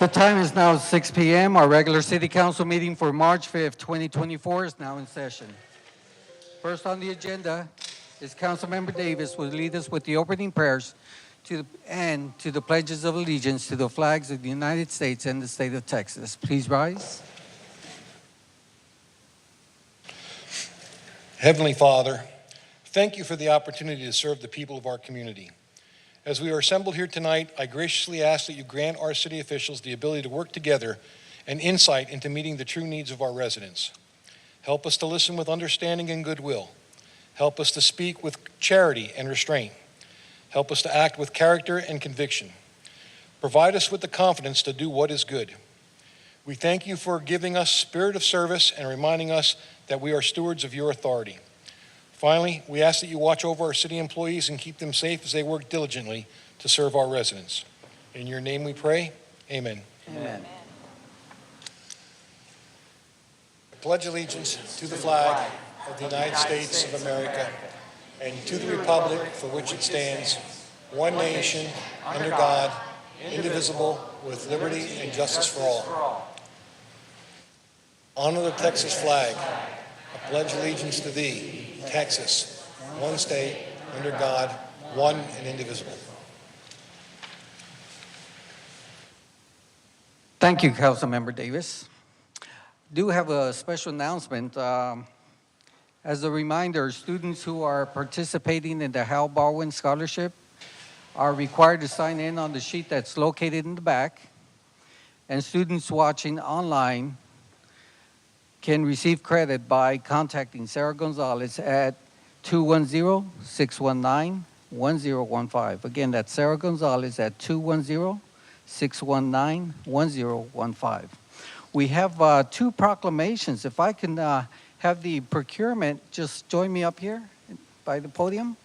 The time is now 6 p.m. Our regular City Council meeting for March 5th, 2024 is now in session. First on the agenda is Councilmember Davis will lead us with the opening prayers and to the pledges of allegiance to the flags of the United States and the state of Texas. Please rise. Heavenly Father, thank you for the opportunity to serve the people of our community. As we are assembled here tonight, I graciously ask that you grant our city officials the ability to work together and insight into meeting the true needs of our residents. Help us to listen with understanding and goodwill. Help us to speak with charity and restraint. Help us to act with character and conviction. Provide us with the confidence to do what is good. We thank you for giving us spirit of service and reminding us that we are stewards of your authority. Finally, we ask that you watch over our city employees and keep them safe as they work diligently to serve our residents. In your name we pray, amen. Amen. I pledge allegiance to the flag of the United States of America and to the republic for which it stands, one nation, under God, indivisible, with liberty and justice for all. Honor the Texas flag. I pledge allegiance to thee, Texas, one state, under God, one and indivisible. Thank you, Councilmember Davis. Do have a special announcement. As a reminder, students who are participating in the Hal Baldwin Scholarship are required to sign in on the sheet that's located in the back, and students watching online can receive credit by contacting Sarah Gonzalez at 210-619-1015. Again, that's Sarah Gonzalez at 210-619-1015. We have two proclamations. If I can have the procurement just join me up here by the podium.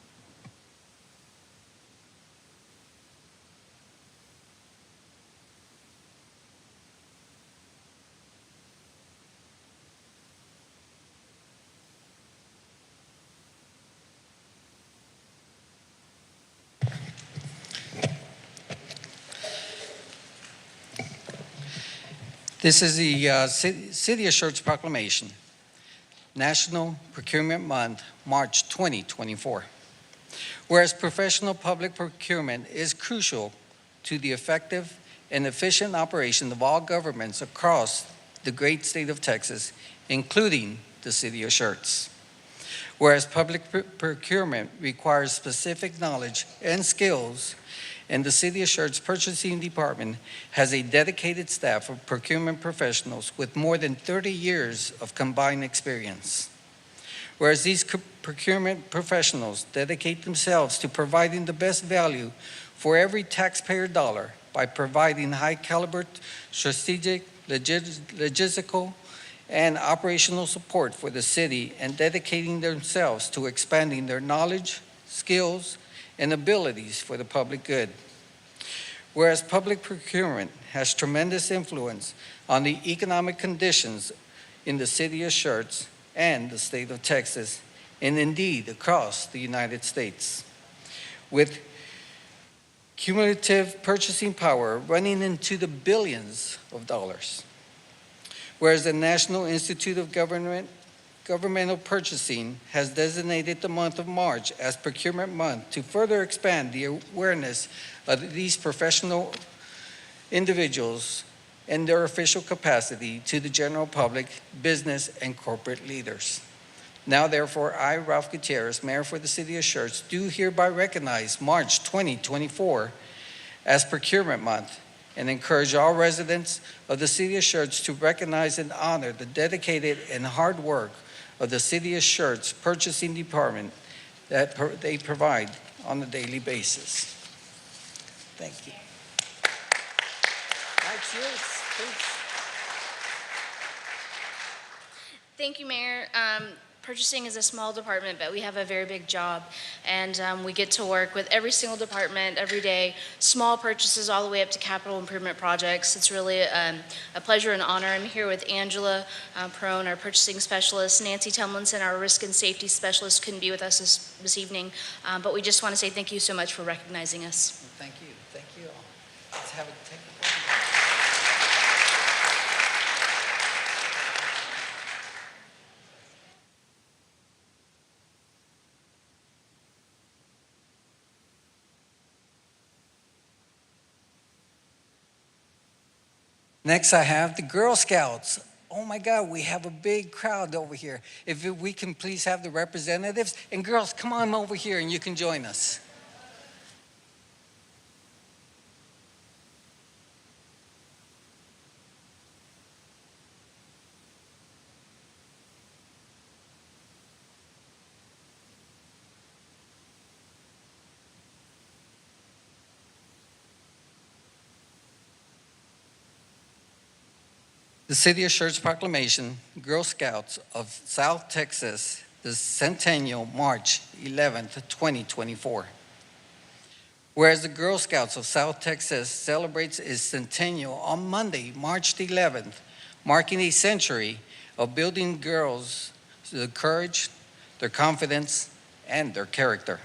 This is the City of Schertz Proclamation, National Procurement Month, March 2024. Whereas professional public procurement is crucial to the effective and efficient operation of all governments across the great state of Texas, including the City of Schertz. Whereas public procurement requires specific knowledge and skills, and the City of Schertz Purchasing Department has a dedicated staff of procurement professionals with more than 30 years of combined experience. Whereas these procurement professionals dedicate themselves to providing the best value for every taxpayer dollar by providing high-caliber strategic, logistical, and operational support for the city and dedicating themselves to expanding their knowledge, skills, and abilities for the public good. Whereas public procurement has tremendous influence on the economic conditions in the City of Schertz and the state of Texas, and indeed across the United States, with cumulative purchasing power running into the billions of dollars. Whereas the National Institute of Governmental Purchasing has designated the month of March as Procurement Month to further expand the awareness of these professional individuals and their official capacity to the general public, business, and corporate leaders. Now, therefore, I, Ralph Gutierrez, Mayor for the City of Schertz, do hereby recognize March 2024 as Procurement Month and encourage all residents of the City of Schertz to recognize and honor the dedicated and hard work of the City of Schertz Purchasing Department that they provide on a daily basis. Thank you. Mike's yours, please. Thank you, Mayor. Purchasing is a small department, but we have a very big job, and we get to work with every single department every day, small purchases all the way up to capital improvement projects. It's really a pleasure and honor. I'm here with Angela Prone, our purchasing specialist. Nancy Tumlinson, our risk and safety specialist, couldn't be with us this evening, but we just want to say thank you so much for recognizing us. Thank you. Thank you all. Let's have a take a photo. Next, I have the Girl Scouts. Oh my God, we have a big crowd over here. If we can please have the representatives, and girls, come on over here and you can join us. The City of Schertz Proclamation, Girl Scouts of South Texas, the Centennial, March 11th, 2024. Whereas the Girl Scouts of South Texas celebrates its centennial on Monday, March the 11th, marking a century of building girls' their courage, their confidence, and their character.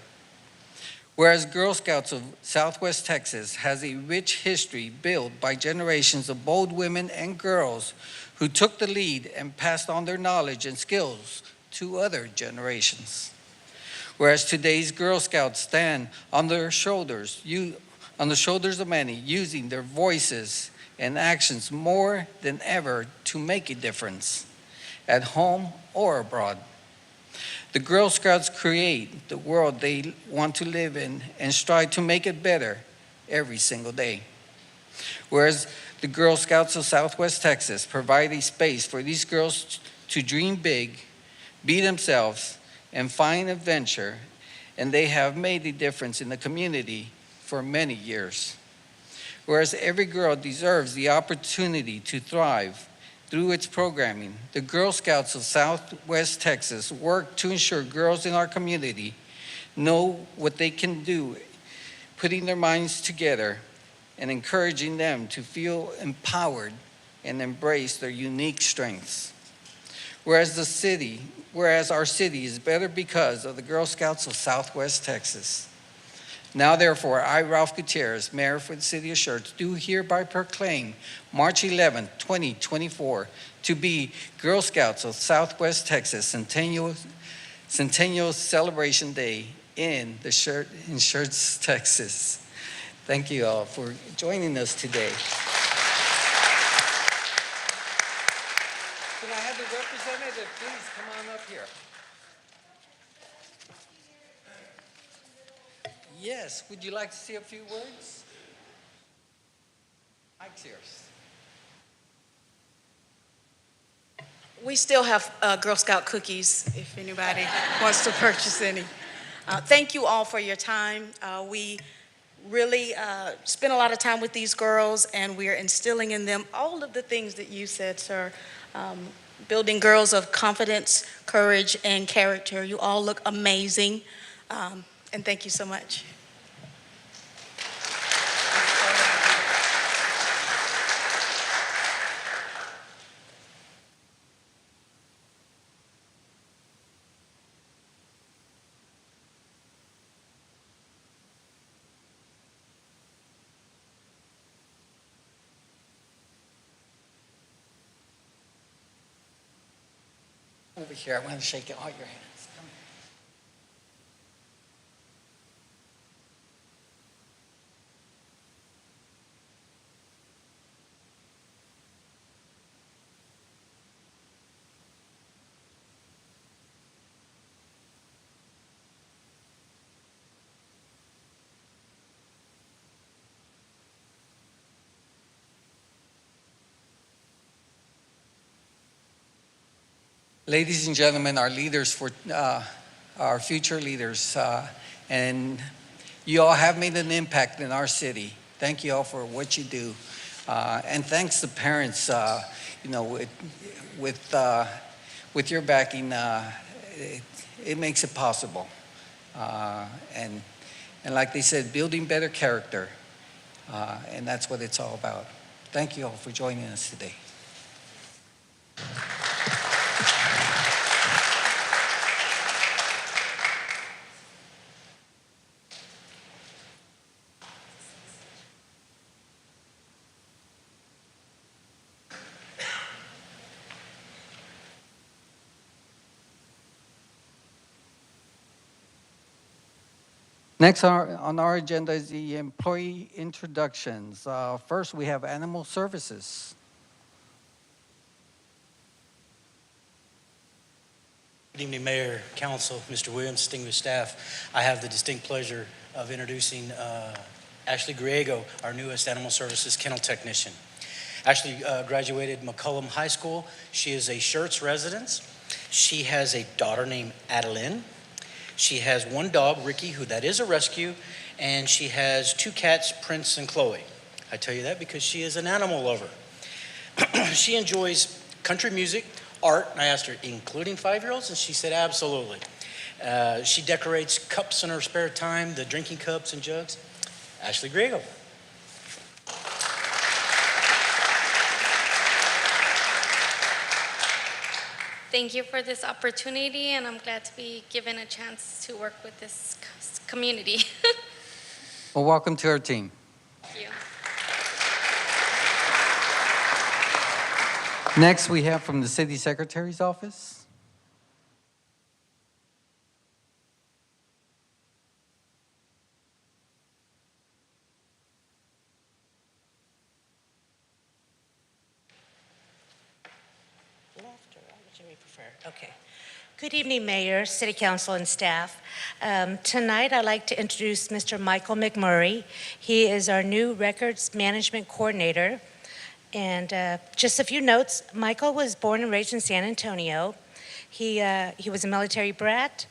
Whereas Girl Scouts of Southwest Texas has a rich history built by generations of bold women and girls who took the lead and passed on their knowledge and skills to other generations. Whereas today's Girl Scouts stand on their shoulders, on the shoulders of many, using their voices and actions more than ever to make a difference, at home or abroad. The Girl Scouts create the world they want to live in and strive to make it better every single day. Whereas the Girl Scouts of Southwest Texas provide a space for these girls to dream big, be themselves, and find adventure, and they have made a difference in the community for many years. Whereas every girl deserves the opportunity to thrive through its programming, the Girl Scouts of Southwest Texas work to ensure girls in our community know what they can do, putting their minds together and encouraging them to feel empowered and embrace their unique strengths. Whereas our city is better because of the Girl Scouts of Southwest Texas. Now, therefore, I, Ralph Gutierrez, Mayor for the City of Schertz, do hereby proclaim March 11, 2024, to be Girl Scouts of Southwest Texas Centennial Celebration Day in Schertz, Texas. Thank you all for joining us today. Can I have the representative please come on up here? Yes, would you like to say a few words? Mike's yours. We still have Girl Scout cookies if anybody wants to purchase any. Thank you all for your time. We really spend a lot of time with these girls, and we are instilling in them all of the things that you said, sir. Building girls of confidence, courage, and character. You all look amazing, and thank you so much. Over here, I want to shake all your hands. Come here. Ladies and gentlemen, our leaders our future leaders, and you all have made an impact in our city. Thank you all for what you do, and thanks to parents. With your backing, it makes it possible. And like they said, building better character, and that's what it's all about. Thank you all for joining us today. Next on our agenda is the employee introductions. First, we have Animal Services. Good evening, Mayor, Council, Mr. Williams, distinguished staff. I have the distinct pleasure of introducing Ashley Griego, our newest Animal Services Kennel Technician. Ashley graduated McCullum High School. She is a Schertz resident. She has a daughter named Adeline. She has one dog, Ricky, that is a rescue, and she has two cats, Prince and Chloe. I tell you that because she is an animal lover. She enjoys country music, art, and I asked her, including 5-year-olds, and she said absolutely. She decorates cups in her spare time, the drinking cups and jugs. Ashley Griego. Thank you for this opportunity, and I'm glad to be given a chance to work with this community. Well, welcome to our team. Thank you. Next, we have from the City Secretary's office. Left or right, whichever you prefer. Okay. Good evening, Mayor, City Council, and staff. Tonight, I'd like to introduce Mr. Michael McMurray. He is our new Records Management Coordinator. And just a few notes. Michael was born and raised in San Antonio. He was a military brat.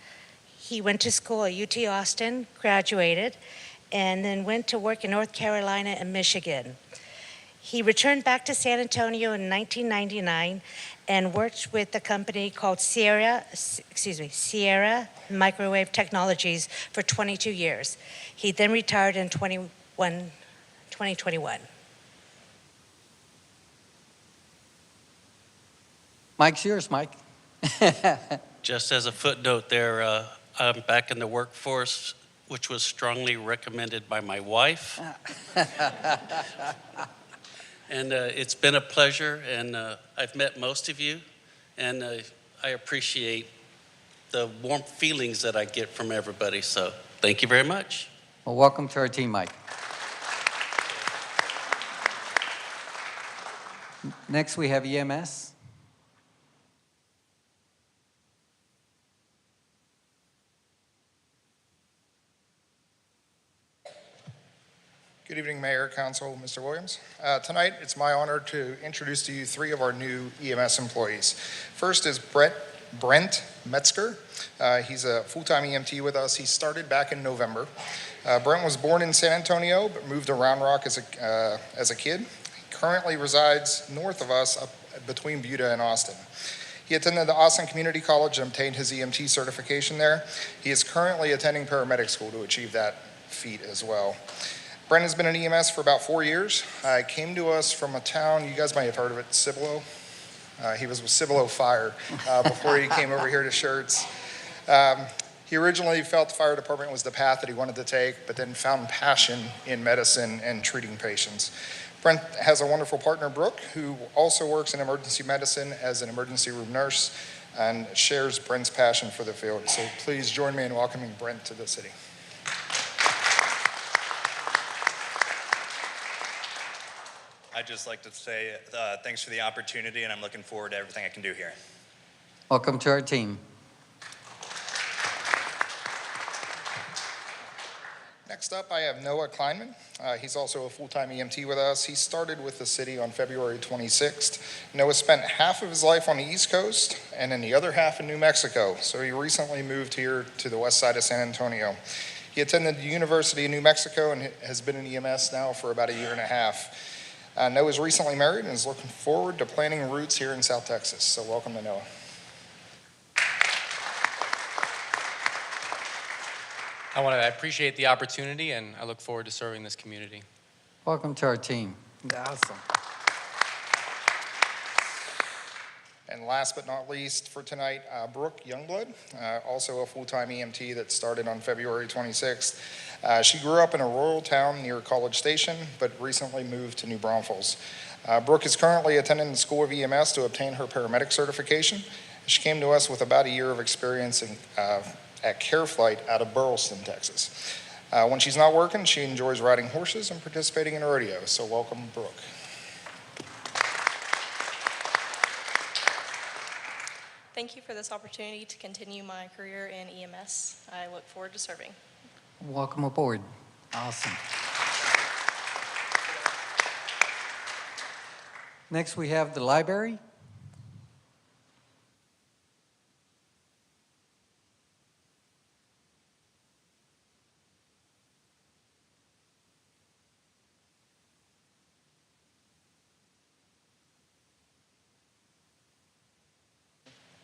He went to school at UT Austin, graduated, and then went to work in North Carolina and Michigan. He returned back to San Antonio in 1999 and worked with a company called Sierra Microwave Technologies for 22 years. He then retired in 2021. Mike's yours, Mike. Just as a footnote there, I'm back in the workforce, which was strongly recommended by my wife. And it's been a pleasure, and I've met most of you, and I appreciate the warm feelings that I get from everybody. So thank you very much. Well, welcome to our team, Mike. Next, we have EMS. Good evening, Mayor, Council, Mr. Williams. Tonight, it's my honor to introduce to you 3 of our new EMS employees. First is Brent Metzger. He's a full-time EMT with us. He started back in November. Brent was born in San Antonio, but moved to Round Rock as a kid. He currently resides north of us, up between Buda and Austin. He attended the Austin Community College and obtained his EMT certification there. He is currently attending paramedic school to achieve that feat as well. Brent has been in EMS for about 4 years. Came to us from a town, you guys might have heard of it, Cibolo. He was with Cibolo Fire before he came over here to Schertz. He originally felt the fire department was the path that he wanted to take, but then found passion in medicine and treating patients. Brent has a wonderful partner, Brooke, who also works in emergency medicine as an emergency room nurse and shares Brent's passion for the field. So please join me in welcoming Brent to the city. I'd just like to say thanks for the opportunity, and I'm looking forward to everything I can do here. Welcome to our team. Next up, I have Noah Kleinman. He's also a full-time EMT with us. He started with the city on February 26th. Noah spent half of his life on the East Coast and then the other half in New Mexico. So he recently moved here to the west side of San Antonio. He attended the University of New Mexico and has been in EMS now for about 1.5 years. Noah's recently married and is looking forward to planting roots here in South Texas. So welcome to Noah. I appreciate the opportunity, and I look forward to serving this community. Welcome to our team. Awesome. And last but not least for tonight, Brooke Youngblood, also a full-time EMT that started on February 26th. She grew up in a rural town near College Station, but recently moved to New Braunfels. Brooke is currently attending the School of EMS to obtain her paramedic certification. She came to us with about 1 year of experience at Care Flight out of Burleson, Texas. When she's not working, she enjoys riding horses and participating in rodeo. So welcome, Brooke. Thank you for this opportunity to continue my career in EMS. I look forward to serving. Welcome aboard. Awesome. Next, we have the library.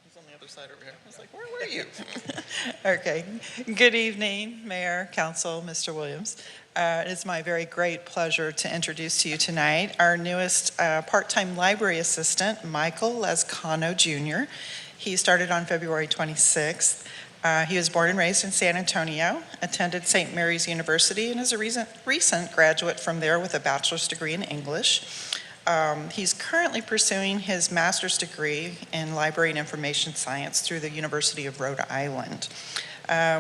He's on the other side over here. I was like, where were you? Okay. Good evening, Mayor, Council, Mr. Williams. It is my very great pleasure to introduce to you tonight our newest part-time library assistant, Michael Lescano Jr. He started on February 26th. He was born and raised in San Antonio, attended St. Mary's University, and is a recent graduate from there with a bachelor's degree in English. He's currently pursuing his master's degree in library and information science through the University of Rhode Island.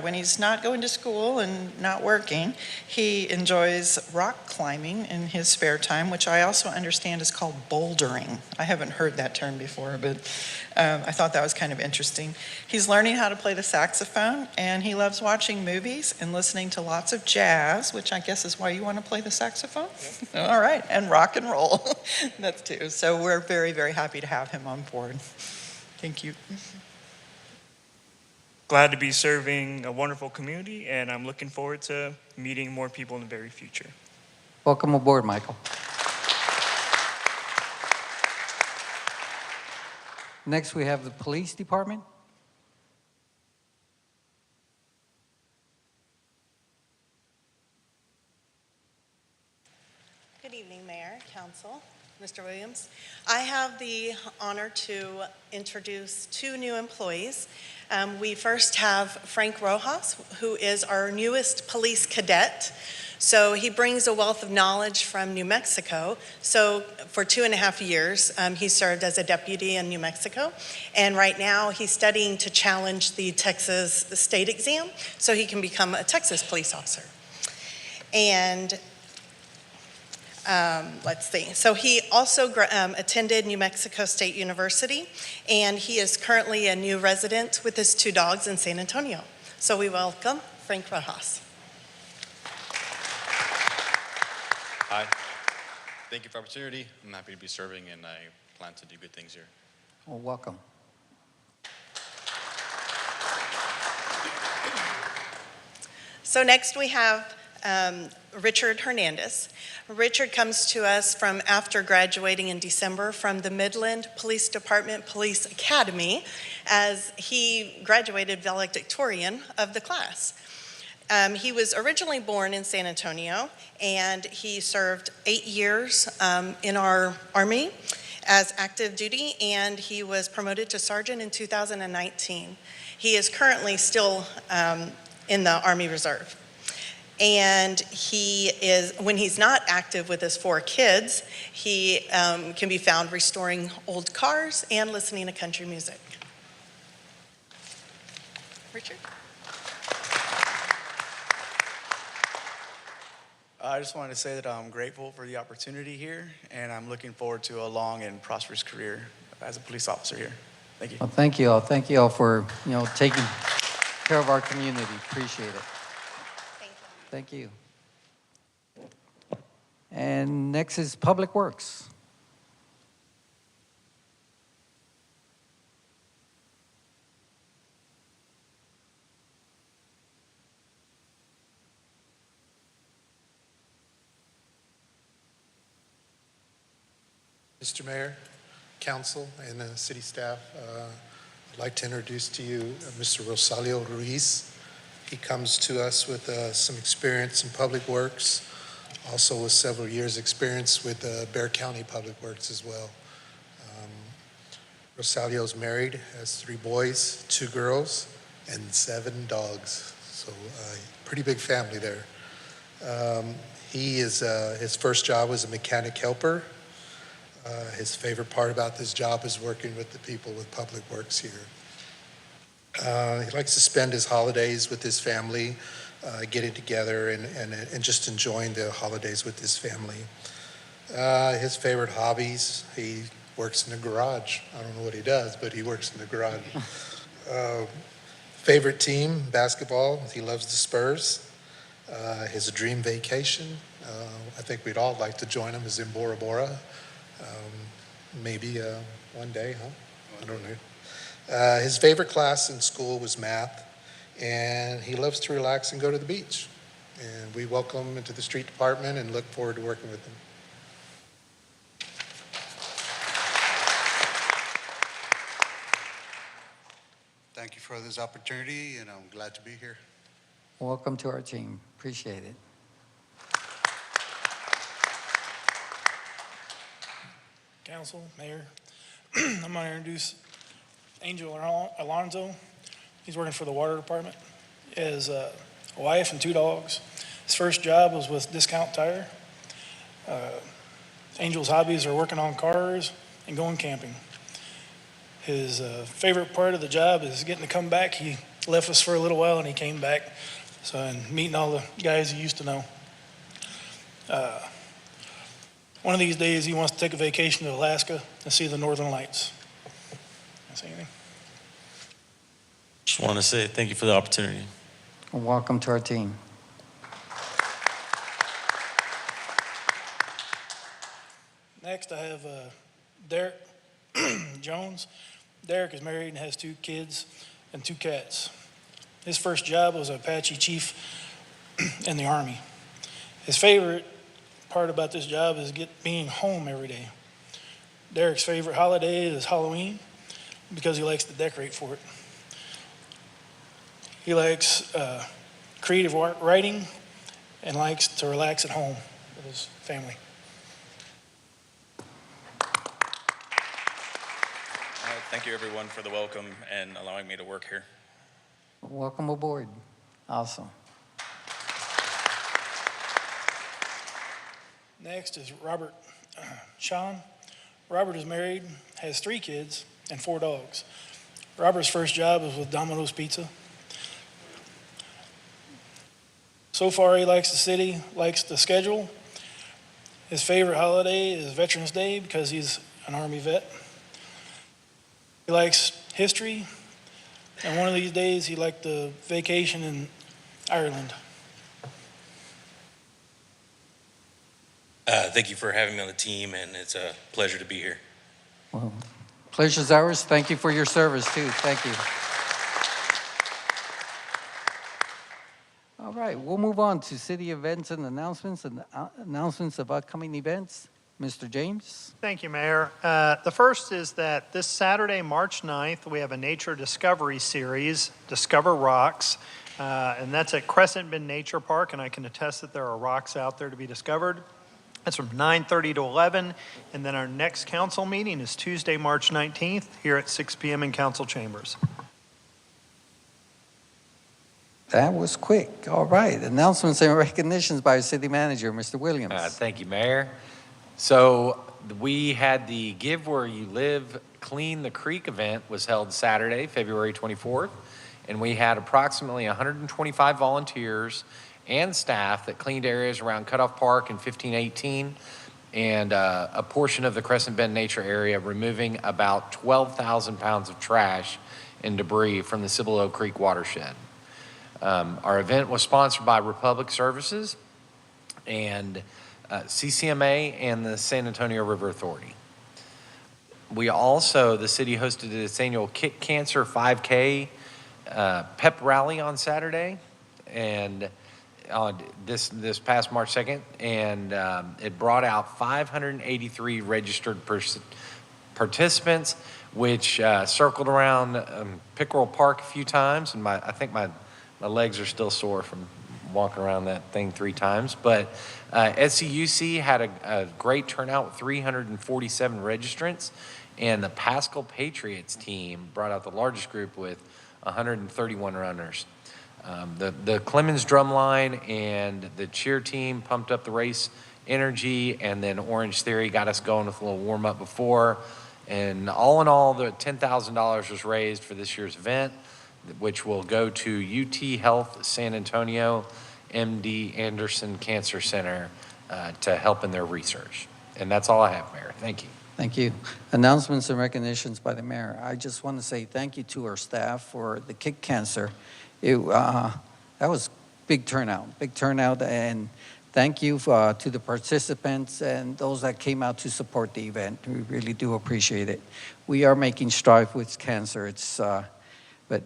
When he's not going to school and not working, he enjoys rock climbing in his spare time, which I also understand is called bouldering. I haven't heard that term before, but I thought that was kind of interesting. He's learning how to play the saxophone, and he loves watching movies and listening to lots of jazz, which I guess is why you want to play the saxophone? Yep. All right, and rock and roll. That's too. So we're very, very happy to have him on board. Thank you. Glad to be serving a wonderful community, and I'm looking forward to meeting more people in the very future. Welcome aboard, Michael. Next, we have the police department. Good evening, Mayor, Council, Mr. Williams. I have the honor to introduce two new employees. We first have Frank Rojas, who is our newest police cadet. So he brings a wealth of knowledge from New Mexico. So for 2.5 years, he served as a deputy in New Mexico. And right now he's studying to challenge the Texas state exam so he can become a Texas police officer. And let's see. So he also attended New Mexico State University, and he is currently a new resident with his 2 dogs in San Antonio. So we welcome Frank Rojas. Hi. Thank you for the opportunity. I'm happy to be serving, and I plan to do good things here. Well, welcome. So next we have Richard Hernandez. Richard comes to us from after graduating in December from the Midland Police Department Police Academy, as he graduated valedictorian of the class. He was originally born in San Antonio, and he served 8 years in our Army as active duty, and he was promoted to sergeant in 2019. He is currently still in the Army Reserve. And he is, when he's not active with his 4 kids, he can be found restoring old cars and listening to country music. Richard? I just wanted to say that I'm grateful for the opportunity here, and I'm looking forward to a long and prosperous career as a police officer here. Thank you. Well, thank you all. Thank you all for taking care of our community. Appreciate it. Thank you. And next is Public Works. Mr. Mayor, Council, and City staff, I'd like to introduce to you Mr. Rosalio Ruiz. He comes to us with some experience in public works, also with several years' experience with Bexar County Public Works as well. Rosalio's married, has 3 boys, 2 girls, and 7 dogs. So pretty big family there. His first job was a mechanic helper. His favorite part about this job is working with the people with Public Works here. He likes to spend his holidays with his family, getting together and just enjoying the holidays with his family. His favorite hobbies, he works in the garage. I don't know what he does, but he works in the garage. Favorite team, basketball. He loves the Spurs. His dream vacation, I think we'd all like to join him, is in Bora Bora. Maybe one day, huh? I don't know. His favorite class in school was math, and he loves to relax and go to the beach. And we welcome him into the street department and look forward to working with him. Thank you for this opportunity, and I'm glad to be here. Welcome to our team. Appreciate it. Council, Mayor, I'm going to introduce Angel Alonzo. He's working for the water department. He has a wife and 2 dogs. His first job was with Discount Tire. Angel's hobbies are working on cars and going camping. His favorite part of the job is getting to come back. He left us for a little while and he came back. So, and meeting all the guys he used to know. One of these days he wants to take a vacation to Alaska and see the Northern Lights. Say anything? Just want to say thank you for the opportunity. Welcome to our team. Next, I have Derek Jones. Derek is married and has 2 kids and 2 cats. His first job was an Apache chief in the Army. His favorite part about this job is being home every day. Derek's favorite holiday is Halloween because he likes to decorate for it. He likes creative writing and likes to relax at home with his family. Thank you, everyone, for the welcome and allowing me to work here. Welcome aboard. Awesome. Next is Robert Sean. Robert is married, has 3 kids and 4 dogs. Robert's first job was with Domino's Pizza. So far, he likes the city, likes the schedule. His favorite holiday is Veterans Day because he's an Army vet. He likes history, and one of these days he'd like to vacation in Ireland. Thank you for having me on the team, and it's a pleasure to be here. Well, pleasure's ours. Thank you for your service, too. Thank you. All right, we'll move on to city events and announcements of upcoming events. Mr. James? Thank you, Mayor. The first is that this Saturday, March 9th, we have a nature discovery series, Discover Rocks, and that's at Crescent Bend Nature Park, and I can attest that there are rocks out there to be discovered. That's from 9:30 to 11, and then our next council meeting is Tuesday, March 19th, here at 6 p.m. in council chambers. That was quick. All right, announcements and recognitions by our city manager, Mr. Williams. Thank you, Mayor. So we had the Give Where You Live, Clean the Creek event was held Saturday, February 24th, and we had approximately 125 volunteers and staff that cleaned areas around Cutoff Park and 1518 and a portion of the Crescent Bend Nature area, removing about 12,000 pounds of trash and debris from the Cibolo Creek watershed. Our event was sponsored by Republic Services and CCMA and the San Antonio River Authority. We also, the city hosted its annual Kick Cancer 5K pep rally on Saturday, and this past March 2nd, and it brought out 583 registered participants, which circled around Pickerel Park a few times, and I think my legs are still sore from walking around that thing 3 times. But SCUC had a great turnout with 347 registrants, and the Pascal Patriots team brought out the largest group with 131 runners. The Clemens Drumline and the cheer team pumped up the race energy, and then Orange Theory got us going with a little warm-up before. And all in all, the $10,000 was raised for this year's event, which will go to UT Health San Antonio, MD Anderson Cancer Center to help in their research. And that's all I have, Mayor. Thank you. Thank you. Announcements and recognitions by the mayor. I just want to say thank you to our staff for the kick cancer. That was big turnout, and thank you to the participants and those that came out to support the event. We really do appreciate it. We are making strides with cancer. But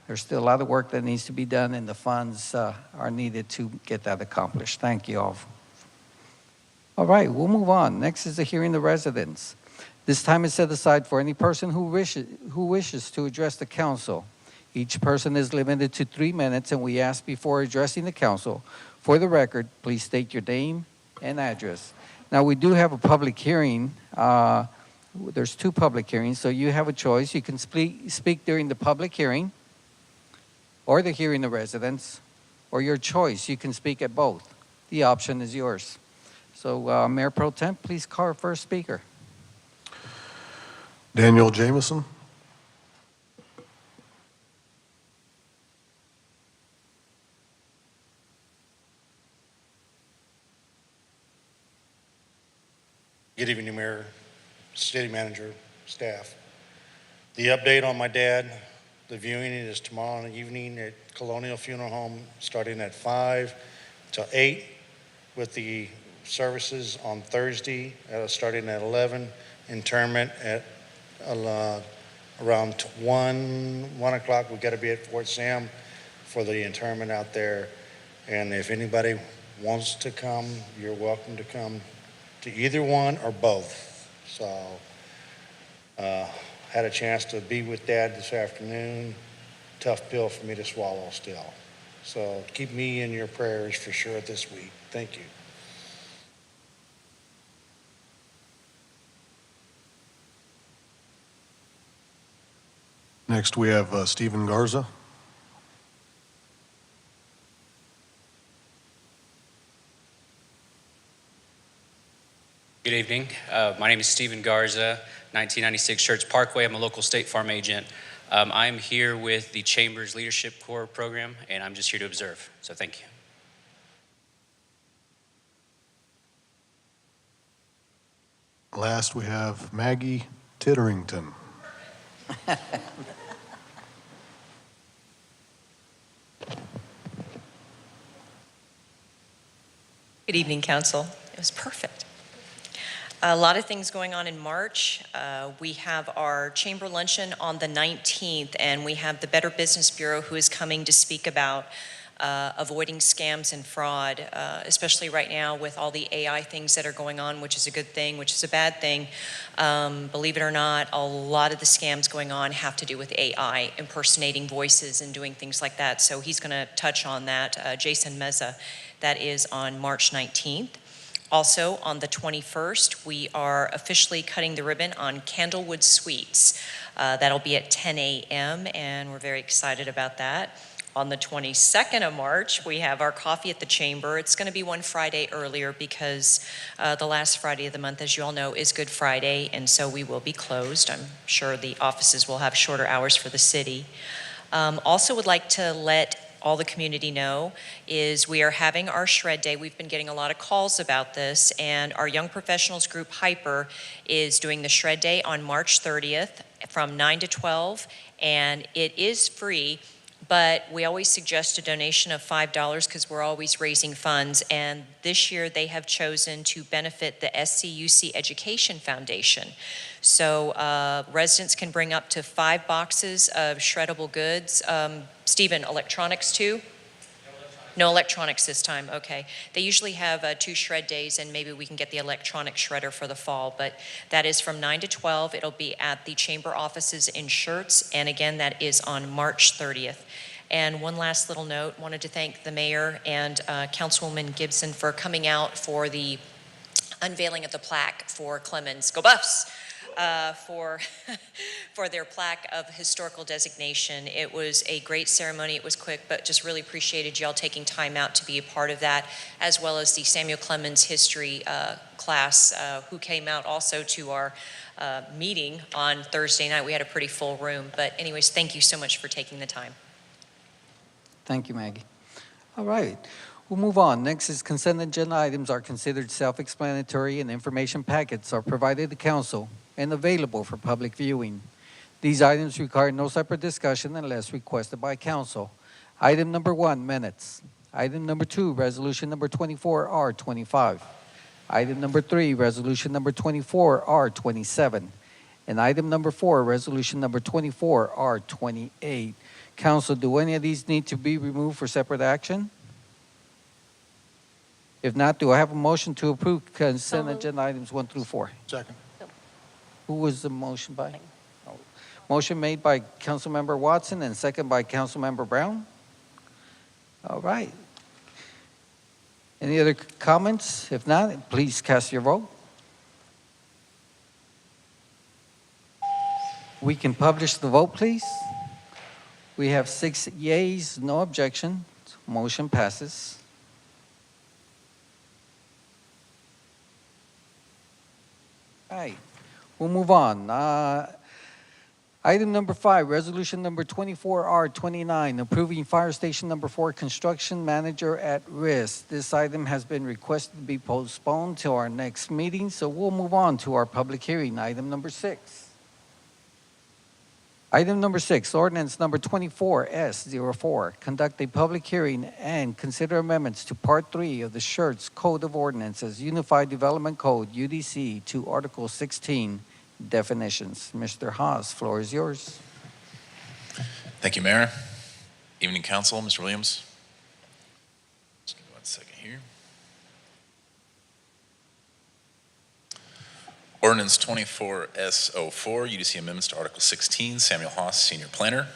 there's still a lot of work that needs to be done, and the funds are needed to get that accomplished. Thank you all. All right, we'll move on. Next is the hearing the residents. This time is set aside for any person who wishes to address the council. Each person is limited to 3 minutes, and we ask before addressing the council, for the record, please state your name and address. Now, we do have a public hearing. There's 2 public hearings, so you have a choice. You can speak during the public hearing or the hearing of residents, or your choice. You can speak at both. The option is yours. So, Mayor Pro Tem, please call our first speaker. Daniel Jameson. Good evening, Mayor, City Manager, staff. The update on my dad, the viewing is tomorrow evening at Colonial Funeral Home, starting at 5 till 8, with the services on Thursday, starting at 11, interment at around 1 o'clock. We got to be at Fort Sam for the interment out there. And if anybody wants to come, you're welcome to come to either one or both. So, had a chance to be with Dad this afternoon. Tough pill for me to swallow still. So keep me in your prayers for sure this week. Thank you. Next, we have Stephen Garza. Good evening. My name is Stephen Garza, 1996 Schertz Parkway. I'm a local State Farm agent. I'm here with the Chamber's Leadership Corps program, and I'm just here to observe. So thank you. Last, we have Maggie Titterington. Good evening, Council. It was perfect. A lot of things going on in March. We have our chamber luncheon on the 19th, and we have the Better Business Bureau who is coming to speak about avoiding scams and fraud, especially right now with all the AI things that are going on, which is a good thing, which is a bad thing. Believe it or not, a lot of the scams going on have to do with AI, impersonating voices and doing things like that. So he's going to touch on that. Jason Meza, that is on March 19th. Also, on the 21st, we are officially cutting the ribbon on Candlewood Suites. That'll be at 10 a.m., and we're very excited about that. On the 22nd of March, we have our coffee at the Chamber. It's going to be one Friday earlier because the last Friday of the month, as you all know, is Good Friday, and so we will be closed. I'm sure the offices will have shorter hours for the city. Also would like to let all the community know is we are having our shred day. We've been getting a lot of calls about this, and our young professionals group Hyper is doing the shred day on March 30th from 9 to 12, and it is free, but we always suggest a donation of $5 because we're always raising funds, and this year they have chosen to benefit the SCUC Education Foundation. So residents can bring up to 5 boxes of shreddable goods. Stephen, electronics too? No electronics this time, okay. They usually have 2 shred days, and maybe we can get the electronic shredder for the fall, but that is from 9 to 12. It'll be at the chamber offices in Schertz, and again, that is on March 30th. And one last little note, wanted to thank the mayor and Councilwoman Gibson for coming out for the unveiling of the plaque for Clemens. Go Buffs! For their plaque of historical designation. It was a great ceremony. It was quick, but just really appreciated y'all taking time out to be a part of that, as well as the Samuel Clemens history class who came out also to our meeting on Thursday night. We had a pretty full room, but anyways, thank you so much for taking the time. Thank you, Maggie. All right. We'll move on. Next is consent agenda items are considered self-explanatory and information packets are provided to council and available for public viewing. These items require no separate discussion unless requested by council. Item number 1, minutes. Item number 2, resolution number 24R25. Item number 3, resolution number 24R27. And item number 4, resolution number 24R28. Council, do any of these need to be removed for separate action? If not, do I have a motion to approve consent agenda items 1 through 4? Second. Who was the motion by? Oh. Motion made by Councilmember Watson and second by Councilmember Brown. All right. Any other comments? If not, please cast your vote. We can publish the vote, please. We have 6 yeas, no objection. Motion passes. All right, we'll move on. Item number 5, resolution number 24R29, approving fire station number 4 construction manager at risk. This item has been requested to be postponed to our next meeting, so we'll move on to our public hearing. Item number 6. Item number 6, ordinance number 24S04, conduct a public hearing and consider amendments to Part 3 of the Schertz Code of Ordinances, Unified Development Code, UDC, to Article 16, definitions. Mr. Haas, floor is yours. Thank you, Mayor. Evening, Council. Mr. Williams. Just give me 1 second here. Ordinance 24S04, UDC amendments to Article 16, Samuel Haas, Senior Planner.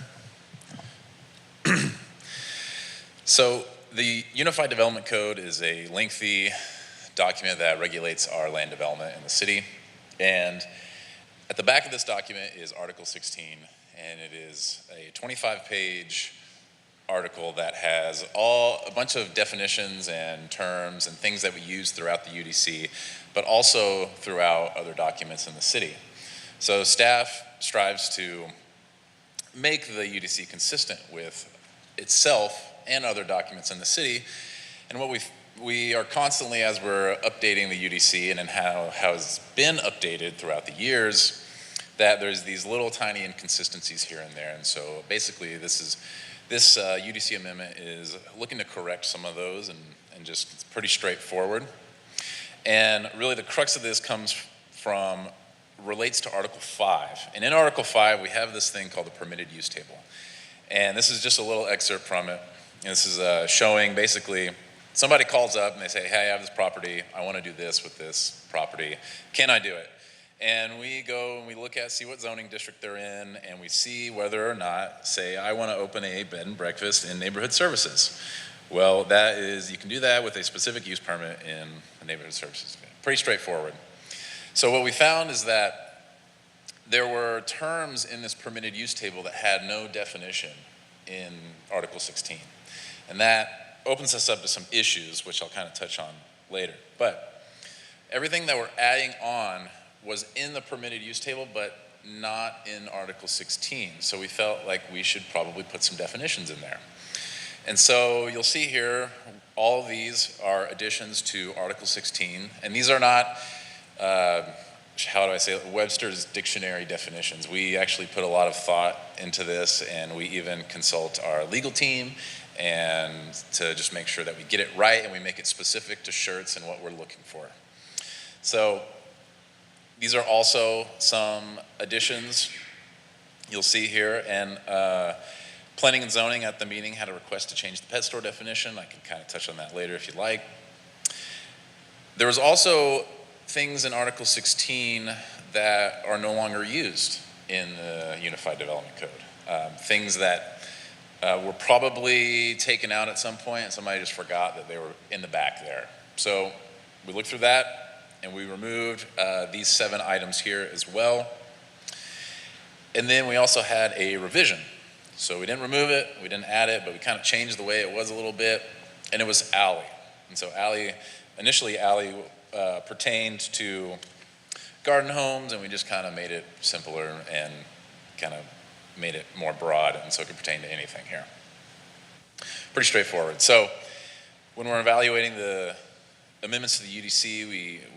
So the Unified Development Code is a lengthy document that regulates our land development in the city. And at the back of this document is Article 16, and it is a 25-page article that has a bunch of definitions and terms and things that we use throughout the UDC, but also throughout other documents in the city. So staff strives to make the UDC consistent with itself and other documents in the city. And what we are constantly, as we're updating the UDC and how it's been updated throughout the years, that there's these little tiny inconsistencies here and there. And so basically this UDC amendment is looking to correct some of those and just, it's pretty straightforward. And really the crux of this relates to Article 5. And in Article 5, we have this thing called the permitted use table. And this is just a little excerpt from it. And this is showing basically, somebody calls up and they say, hey, I have this property. I want to do this with this property. Can I do it? And we go and we see what zoning district they're in, and we see whether or not, say, I want to open a bed and breakfast in neighborhood services. Well, you can do that with a specific use permit in the neighborhood services. Pretty straightforward. So what we found is that there were terms in this permitted use table that had no definition in Article 16. And that opens us up to some issues, which I'll kind of touch on later. But everything that we're adding on was in the permitted use table, but not in Article 16. So we felt like we should probably put some definitions in there. And so you'll see here, all of these are additions to Article 16. And these are not, how do I say it, Webster's dictionary definitions. We actually put a lot of thought into this, and we even consult our legal team and to just make sure that we get it right and we make it specific to Schertz and what we're looking for. So these are also some additions you'll see here. And Planning and Zoning at the meeting had a request to change the pet store definition. I can kind of touch on that later if you'd like. There was also things in Article 16 that are no longer used in the Unified Development Code. Things that were probably taken out at some point and somebody just forgot that they were in the back there. So we looked through that and we removed these 7 items here as well. And then we also had a revision. So we didn't remove it, we didn't add it, but we kind of changed the way it was a little bit, and it was alley. And so initially alley pertained to garden homes, and we just kind of made it simpler and kind of made it more broad, and so it could pertain to anything here. Pretty straightforward. So When we're evaluating the amendments to the UDC,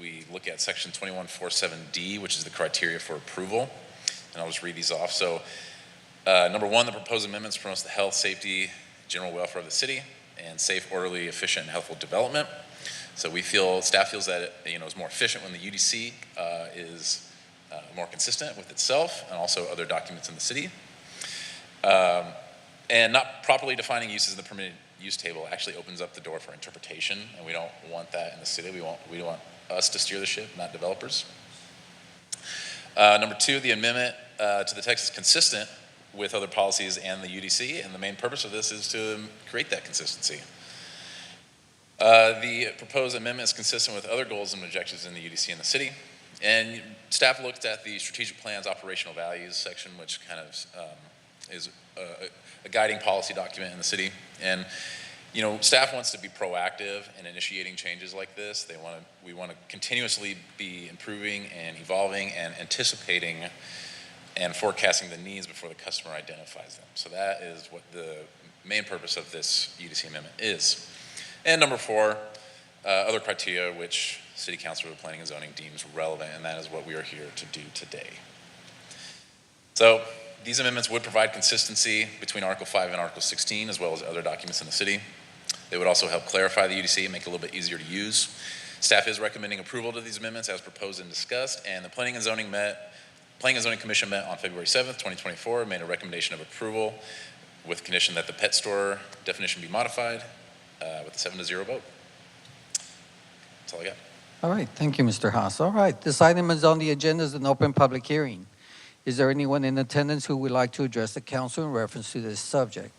we look at section 2147D, which is the criteria for approval. And I'll just read these off. So number one, the proposed amendments promotes the health, safety, general welfare of the city and safe, orderly, efficient, and healthful development. So staff feels that it's more efficient when the UDC is more consistent with itself and also other documents in the city. And not properly defining uses in the permitted use table actually opens up the door for interpretation, and we don't want that in the city. We want us to steer the ship, not developers. Number two, the amendment to the text is consistent with other policies and the UDC, and the main purpose of this is to create that consistency. The proposed amendment is consistent with other goals and objectives in the UDC and the city, and staff looked at the strategic plan's operational values section, which kind of is a guiding policy document in the city. And staff wants to be proactive in initiating changes like this. We want to continuously be improving and evolving and anticipating and forecasting the needs before the customer identifies them. So that is what the main purpose of this UDC amendment is. And number four, other criteria which City Council of Planning and Zoning deems relevant, and that is what we are here to do today. So these amendments would provide consistency between Article 5 and Article 16, as well as other documents in the city. They would also help clarify the UDC and make it a little bit easier to use. Staff is recommending approval to these amendments as proposed and discussed, and the Planning and Zoning Commission met on February 7th, 2024, made a recommendation of approval with condition that the pet store definition be modified with a 7-0 vote. That's all I got. All right, thank you, Mr. Haas. All right, this item is on the agenda as an open public hearing. Is there anyone in attendance who would like to address the council in reference to this subject?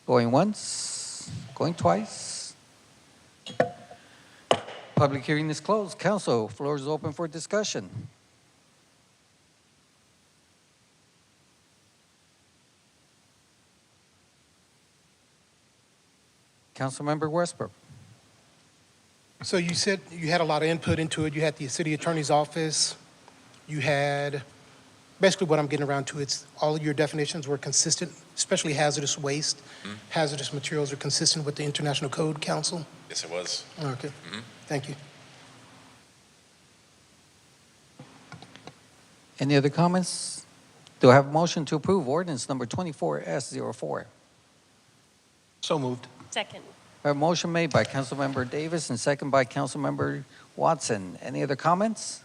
Going once, going twice. Public hearing is closed. Council, floor is open for discussion. Councilmember Westbrook. So you said you had a lot of input into it. You had the city attorney's office. You had, basically what I'm getting around to, it's all of your definitions were consistent, especially hazardous waste. Hazardous materials are consistent with the International Code Council? Yes, it was. Okay, thank you. Any other comments? Do I have a motion to approve ordinance number 24S04? So moved. Second. A motion made by Councilmember Davis and second by Councilmember Watson. Any other comments?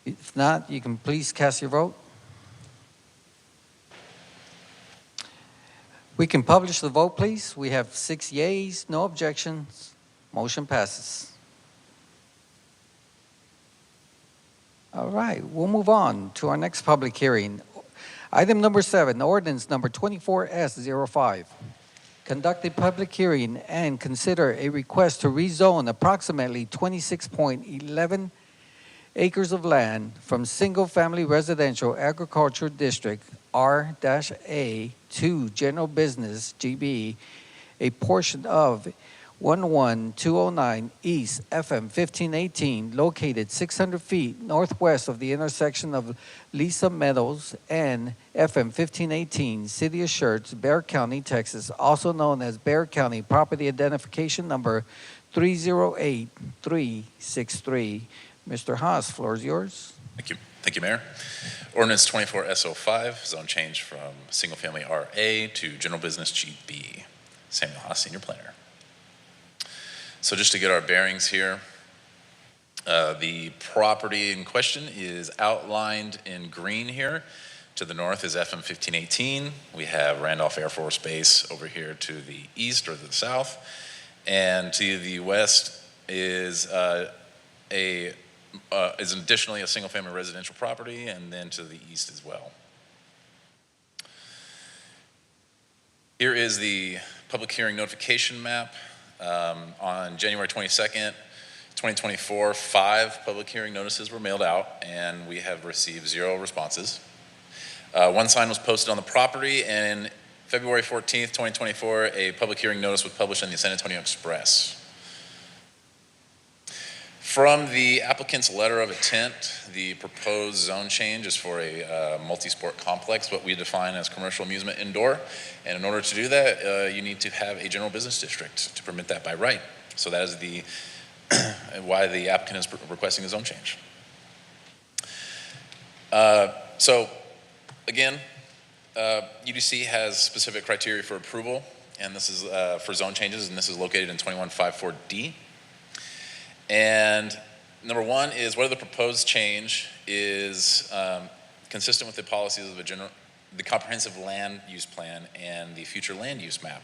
If not, you can please cast your vote. We can publish the vote, please. We have 6 yeas, no objections. Motion passes. All right, we'll move on to our next public hearing. Item number 7, ordinance number 24S05. Conduct a public hearing and consider a request to rezone approximately 26.11 acres of land from single-family residential agriculture district R-A to general business GB, a portion of 11209 East FM 1518, located 600 feet northwest of the intersection of Lisa Meadows and FM 1518, City of Schertz, Bexar County, Texas, also known as Bexar County Property Identification Number 308363. Mr. Haas, floor is yours. Thank you. Thank you, Mayor. Ordinance 24S05, zone change from single-family RA to general business GB. Samuel Haas, Senior Planner. So just to get our bearings here, the property in question is outlined in green here. To the north is FM 1518. We have Randolph Air Force Base over here to the east or the south. And to the west is additionally a single-family residential property, and then to the east as well. Here is the public hearing notification map. On January 22nd, 2024, 5 public hearing notices were mailed out, and we have received 0 responses. 1 sign was posted on the property, and February 14th, 2024, a public hearing notice was published in the San Antonio Express. From the applicant's letter of intent, the proposed zone change is for a multi-sport complex, what we define as commercial amusement indoor. And in order to do that, you need to have a general business district to permit that by right. So that is the why the applicant is requesting a zone change. So again, UDC has specific criteria for approval, and this is for zone changes, and this is located in 2154D. And number one is whether the proposed change is consistent with the policies of the comprehensive land use plan and the future land use map.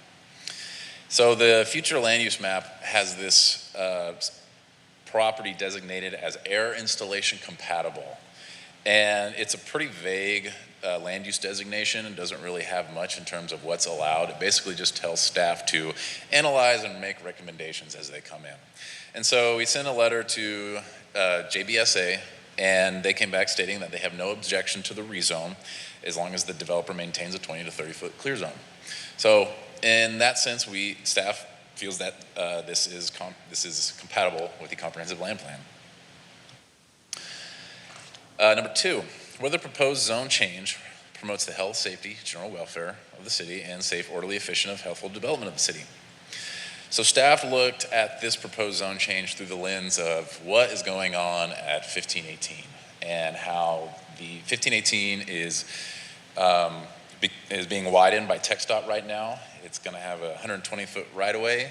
So the future land use map has this property designated as air installation compatible. And it's a pretty vague land use designation and doesn't really have much in terms of what's allowed. It basically just tells staff to analyze and make recommendations as they come in. And so we sent a letter to JBSA, and they came back stating that they have no objection to the rezone as long as the developer maintains a 20 to 30 foot clear zone. So in that sense, staff feels that this is compatible with the comprehensive land plan. Number two, whether the proposed zone change promotes the health, safety, general welfare of the city and safe, orderly, efficient, healthful development of the city. So staff looked at this proposed zone change through the lens of what is going on at 1518 and how the 1518 is being widened by TxDOT right now. It's going to have a 120-foot right-of-way.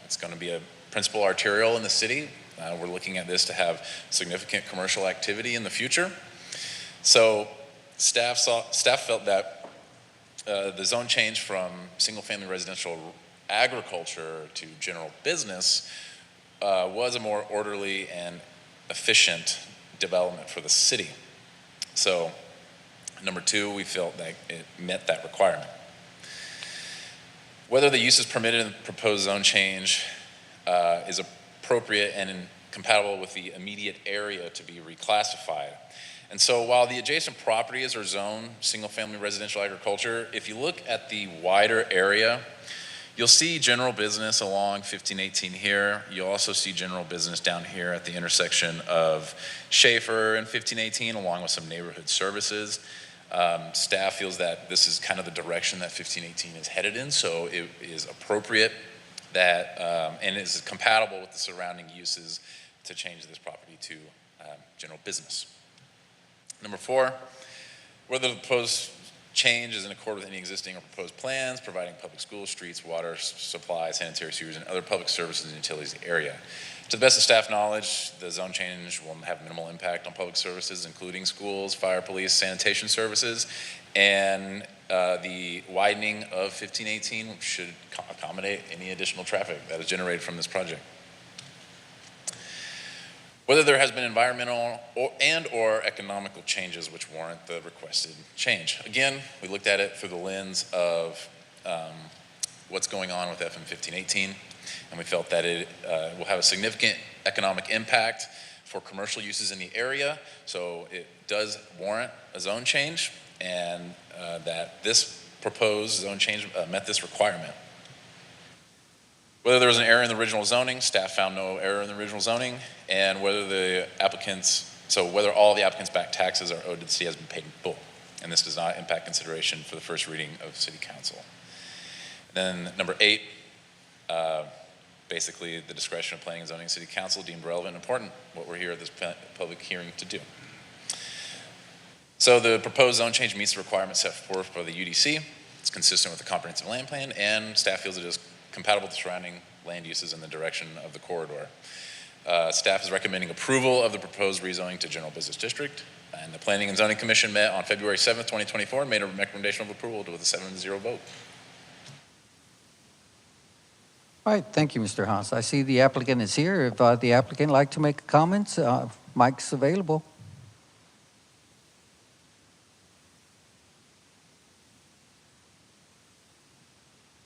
It's going to be a principal arterial in the city. We're looking at this to have significant commercial activity in the future. So staff felt that the zone change from single-family residential agriculture to general business was a more orderly and efficient development for the city. So number two, we felt that it met that requirement. Whether the use is permitted in the proposed zone change is appropriate and compatible with the immediate area to be reclassified. And so while the adjacent properties are zoned single-family residential agriculture, if you look at the wider area, you'll see general business along 1518 here. You'll also see general business down here at the intersection of Schaefer and 1518, along with some neighborhood services. Staff feels that this is kind of the direction that 1518 is headed in, so it is appropriate that, and is compatible with the surrounding uses to change this property to general business. Number four, whether the proposed change is in accord with any existing or proposed plans, providing public schools, streets, water supply, sanitary sewers, and other public services and utilities in the area. To the best of staff knowledge, the zone change will have minimal impact on public services, including schools, fire, police, sanitation services, and the widening of 1518 should accommodate any additional traffic that is generated from this project. Whether there has been environmental or economical changes which warrant the requested change. Again, we looked at it through the lens of what's going on with FM 1518, and we felt that it will have a significant economic impact for commercial uses in the area, so it does warrant a zone change, and that this proposed zone change met this requirement. Whether there was an error in the original zoning, staff found no error in the original zoning, and whether whether all the applicants' back taxes are owed to the city has been paid in full. And this does not impact consideration for the first reading of City Council. Then number 8, basically the discretion of Planning and Zoning City Council deemed relevant and important, what we're here at this public hearing to do. So the proposed zone change meets the requirements set forth by the UDC. It's consistent with the comprehensive land plan, and staff feels it is compatible with the surrounding land uses in the direction of the corridor. Staff is recommending approval of the proposed rezoning to general business district, and the Planning and Zoning Commission met on February 7th, 2024, and made a recommendation of approval with a 7-0 vote. All right, thank you, Mr. Haas. I see the applicant is here. If the applicant like to make comments, mic's available.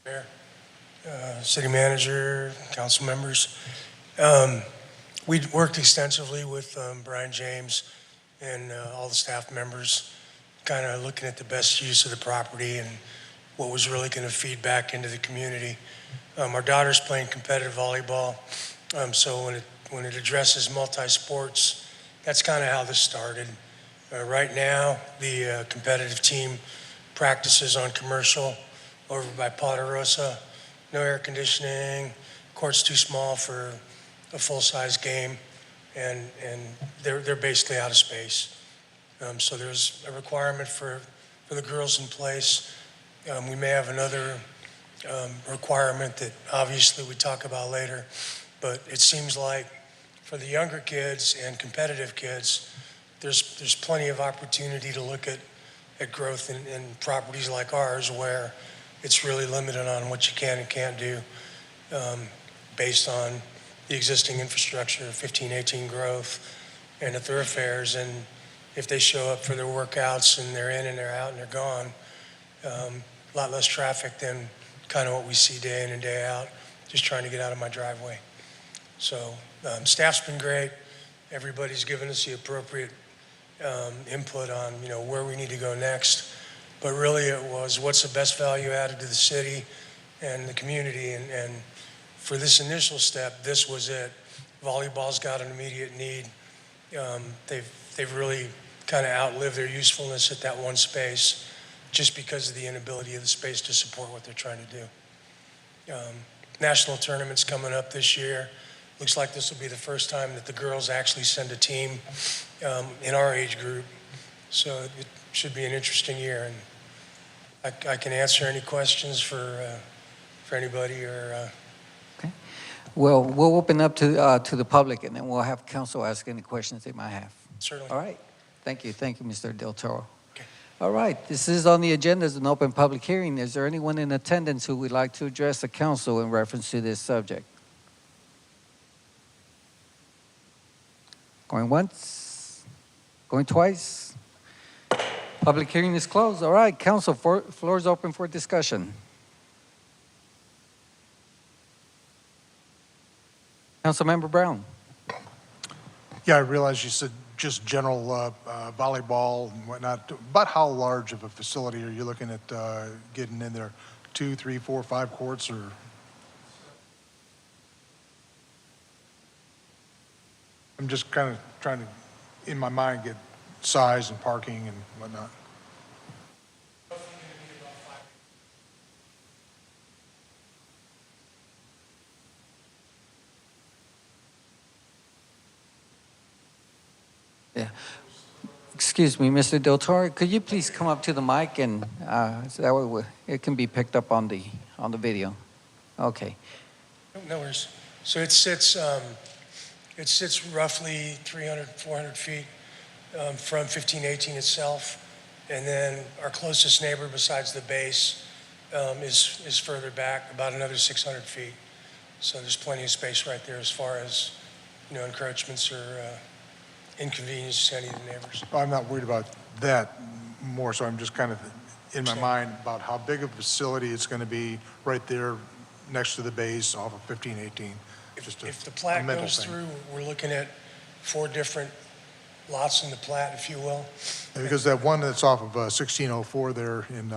Mayor, City Manager, council members. We worked extensively with Brian James and all the staff members, kind of looking at the best use of the property and what was really going to feed back into the community. Our daughter's playing competitive volleyball, so when when it addresses multi-sports. That's kind of how this started. Right now, the competitive team practices on commercial over by Ponderosa. No air conditioning, court's too small for a full-size game, and they're basically out of space. So there's a requirement for the girls in place. We may have another requirement that obviously we talk about later, but it seems like for the younger kids and competitive kids, there's plenty of opportunity to look at growth in properties like ours where it's really limited on what you can and can't do based on the existing infrastructure, 15-18 growth, and the thoroughfares. And if they show up for their workouts and they're in and they're out and they're gone, a lot less traffic than kind of what we see day in and day out, just trying to get out of my driveway. So staff's been great. Everybody's given us the appropriate input on, where we need to go next. But really it was what's the best value added to the city and the community. And for this initial step, this was it. Volleyball's got an immediate need. They've really kind of outlived their usefulness at that one space just because of the inability of the space to support what they're trying to do. National tournament's coming up this year. Looks like this will be the first time that the girls actually send a team in our age group. So it should be an interesting year. And I can answer any questions for anybody or. Well, we'll open up to the public, and then we'll have council ask any questions they might have. Certainly. All right. Thank you, Mr. Del Toro. Okay. All right, this is on the agenda as an open public hearing. Is there anyone in attendance who would like to address the council in reference to this subject? Going once? Going twice? Public hearing is closed. All right, council, floor is open for discussion. Councilmember Brown. Yeah, I realize you said just general volleyball and whatnot. About how large of a facility are you looking at getting in there? 2, 3, 4, 5 courts, or? I'm just kind of trying to, in my mind, get size and parking and whatnot. Yeah. Excuse me, Mr. Del Toro, could you please come up to the mic and so that way it can be picked up on the video? Okay. No worries. So it sits roughly 300, 400 feet from 1518 itself. And then our closest neighbor besides the base is further back, about another 600 feet. So there's plenty of space right there as far as, encroachments or inconvenience to any of the neighbors. I'm not worried about that more, so I'm just kind of in my mind about how big of a facility it's going to be right there next to the base off of 1518. If the plat goes through, we're looking at 4 different lots in the plat, if you will. And because that one that's off of 1604 there in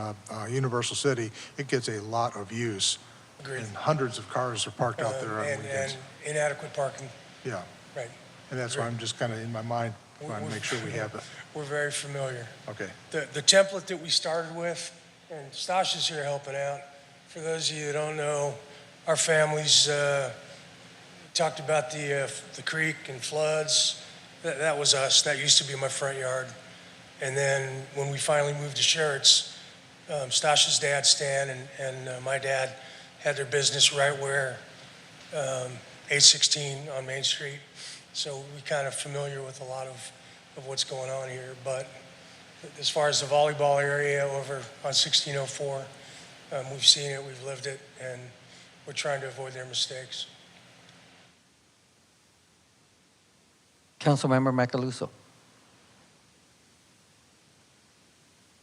Universal City, it gets a lot of use. Agreed. And hundreds of cars are parked out there on weekends. And inadequate parking. Yeah. Right. And that's why I'm just kind of in my mind, trying to make sure we have it. We're very familiar. Okay. The template that we started with, and Stash is here helping out. For those of you that don't know, our families talked about the creek and floods. That was us. That used to be my front yard. And then when we finally moved to Schertz, Stash's dad, Stan, and my dad had their business right where 816 on Main Street. So we're kind of familiar with a lot of what's going on here. But as far as the volleyball area over on 1604, we've seen it, we've lived it, and we're trying to avoid their mistakes. Councilmember Macaluso.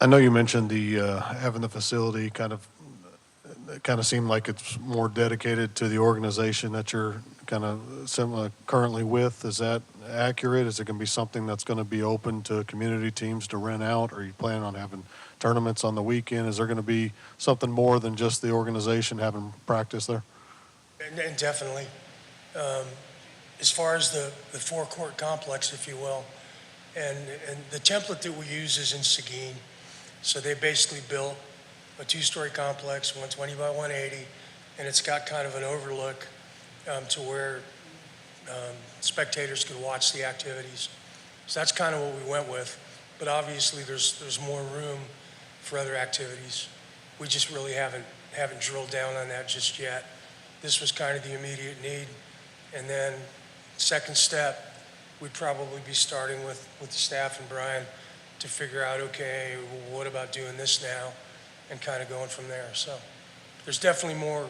I know you mentioned the having the facility kind of seemed like it's more dedicated to the organization that you're kind of currently with. Is that accurate? Is it going to be something that's going to be open to community teams to rent out? Or are you planning on having tournaments on the weekend? Is there going to be something more than just the organization having practice there? And definitely. as far as the four-court complex, if you will. And the template that we use is in Seguin. So they basically built a two-story complex, 120 by 180, and it's got kind of an overlook to where spectators could watch the activities. So that's kind of what we went with. But obviously, there's more room for other activities. We just really haven't drilled down on that just yet. This was kind of the immediate need. And then second step, we'd probably be starting with the staff and Brian to figure out, okay, what about doing this now, and kind of going from there. So there's definitely more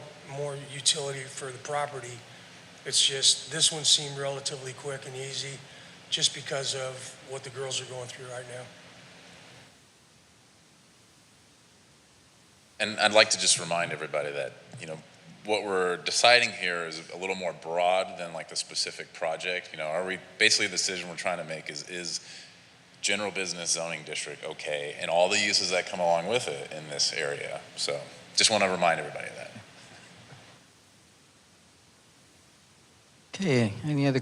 utility for the property. It's just, this one seemed relatively quick and easy just because of what the girls are going through right now. And I'd like to just remind everybody that, what we're deciding here is a little more broad than like the specific project. Basically the decision we're trying to make is general business zoning district okay, and all the uses that come along with it in this area. So just want to remind everybody of that. Okay, any other,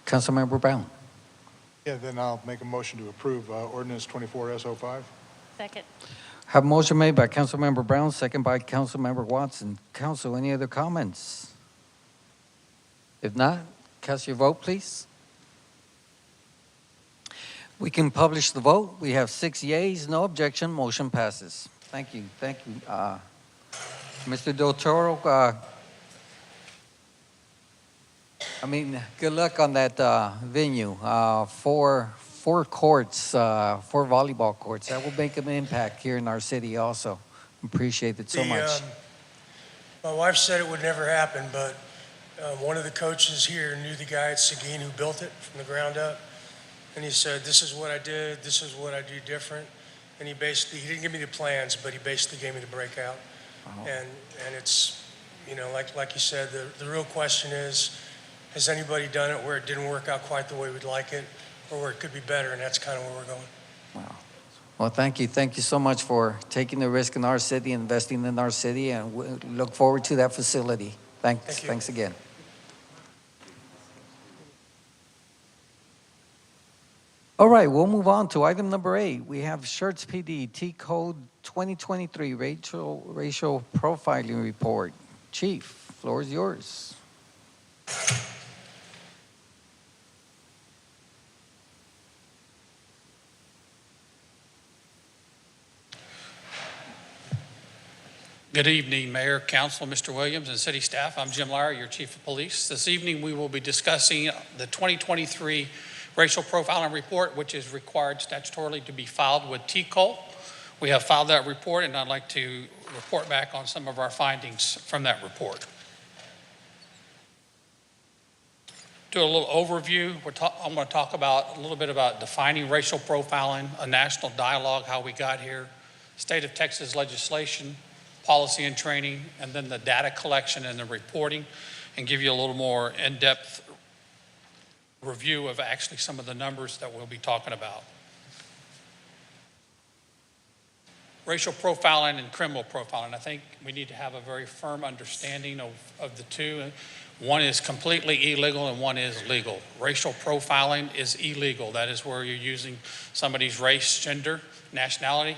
Councilmember Brown? Yeah, then I'll make a motion to approve ordinance 24S05. Second. Have a motion made by Councilmember Brown, second by Councilmember Watson. Council, any other comments? If not, cast your vote, please. We can publish the vote. We have 6 yeas, no objection, motion passes. Thank you, thank you. Mr. Del Toro, good luck on that venue. Four courts, 4 volleyball courts. That will make an impact here in our city also. Appreciate it so much. My wife said it would never happen, but one of the coaches here knew the guy at Seguin who built it from the ground up. And he said, this is what I did, this is what I do different. And he didn't give me the plans, but he basically gave me the breakout. Wow. And it's, like you said, the real question is, has anybody done it where it didn't work out quite the way we'd like it, or where it could be better? And that's kind of where we're going. Wow. Well, thank you. Thank you so much for taking the risk in our city, investing in our city, and we look forward to that facility. Thanks. Thanks again. All right, we'll move on to item number 8. We have Schertz PD T Code 2023 racial profiling report. Chief, floor is yours. Good evening, Mayor, Council, Mr. Williams, and City staff. I'm Jim Lyer, your Chief of Police. This evening, we will be discussing the 2023 Racial Profiling Report, which is required statutorily to be filed with TCOL. We have filed that report, and I'd like to report back on some of our findings from that report. Do a little overview. I'm going to talk about a little bit about defining racial profiling, a national dialogue, how we got here, state of Texas legislation, policy and training, and then the data collection and the reporting, and give you a little more in-depth review of actually some of the numbers that we'll be talking about. Racial profiling and criminal profiling. I think we need to have a very firm understanding of the two. One is completely illegal and one is legal. Racial profiling is illegal. That is where you're using somebody's race, gender, nationality